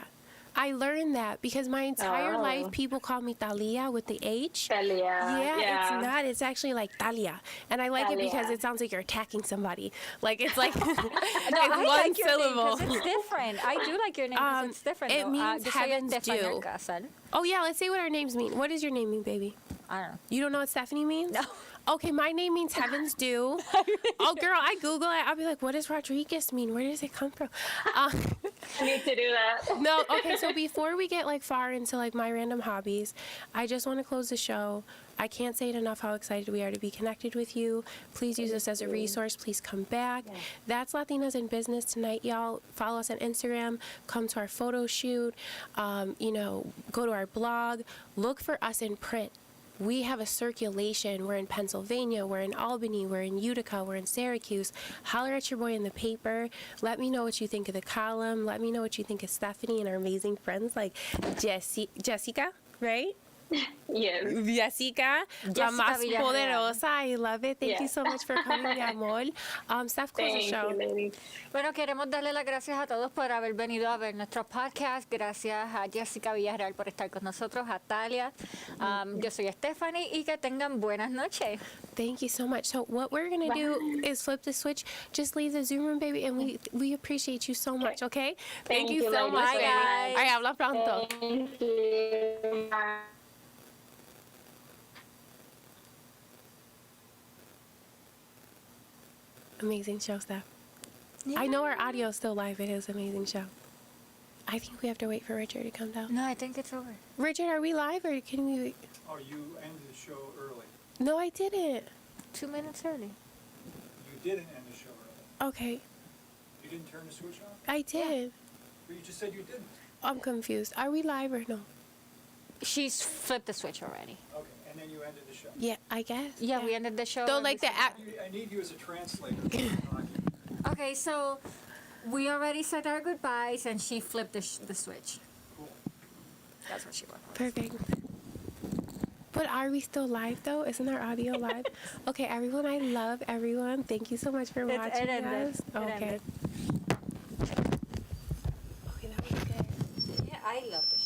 I learned that because my entire Oh. life people call me Talia with the H. Talia. Yeah, it's not. It's actually like Talia. And I like it because Talia. it sounds like you're attacking somebody. Like, it's like, No, it's I one like your syllable. name 'cause it's different. I do like your name 'cause it's different. it though. means yo soy heaven's Stephannie dew. Alcazar. Oh, yeah, let's say what our names mean. What does your name mean, baby? I don't know. You don't know what Stephannie means? No. Okay, my name means heaven's dew. Oh, girl, I Google it. I'll be like, what does Rodriguez mean? Where does it come from? I need to do that. No, okay, so before we get far into my random hobbies, I just want to close the show I can't say it enough how excited we are to be connected with you. Please use us as a resource. Please come back. That's Latinas in Business tonight, y'all. Follow us on Instagram. Come to our photo shoot. Go to our blog. Look for us in print. We have a circulation. We're in Pennsylvania, we're in Albany, we're in Utica, we're in Syracuse. Holler at your boy in the paper. Let me know what you think of the column. Let me know what you think of Stephannie and our amazing friends like Jessica, right? Yes. Jessica, la Jessica más Villarreal. poderosa. I love it. Thank Yeah. you so much for coming, mi amor. Steph, close the Thank show. you, ladies. Bueno, queremos darle las gracias a todos por haber venido a ver nuestro podcast. Gracias a Jessica Villarreal por estar con nosotros, a Talia. Yo soy Stephannie y que tengan buenas noches. Thank you so much. So what we're going to do is flip the switch. Just leave the Zoom room, baby, and we appreciate you so much, okay? Thank you so ladies, much. so guys. All right, habla pronto. Thank you. Bye. Amazing show, Steph. I know our audio is still live. It is an amazing show. I think we have to wait for Richard to come down. No, I think it's over. Richard, are we live or can we? Oh, you ended the show early. No, I didn't. 2 minutes early. You didn't end the show early. Okay, You didn't turn the switch on? I did. But you just said you didn't. I'm confused. Are we live or no? She's flipped the switch already. Okay, and then you ended the show. Yeah, I guess. Yeah, we ended the show. Though, and like we the said- app. I need you as a translator. Okay, so we already said our goodbyes and she flipped the switch. Cool. That's what she wanted. Perfect. But are we still live though? Isn't our audio live? Okay, everyone, I love everyone. Thank you so much for It watching, ended. guys. It Okay. ended. Okay, that was good. Yeah, I loved it.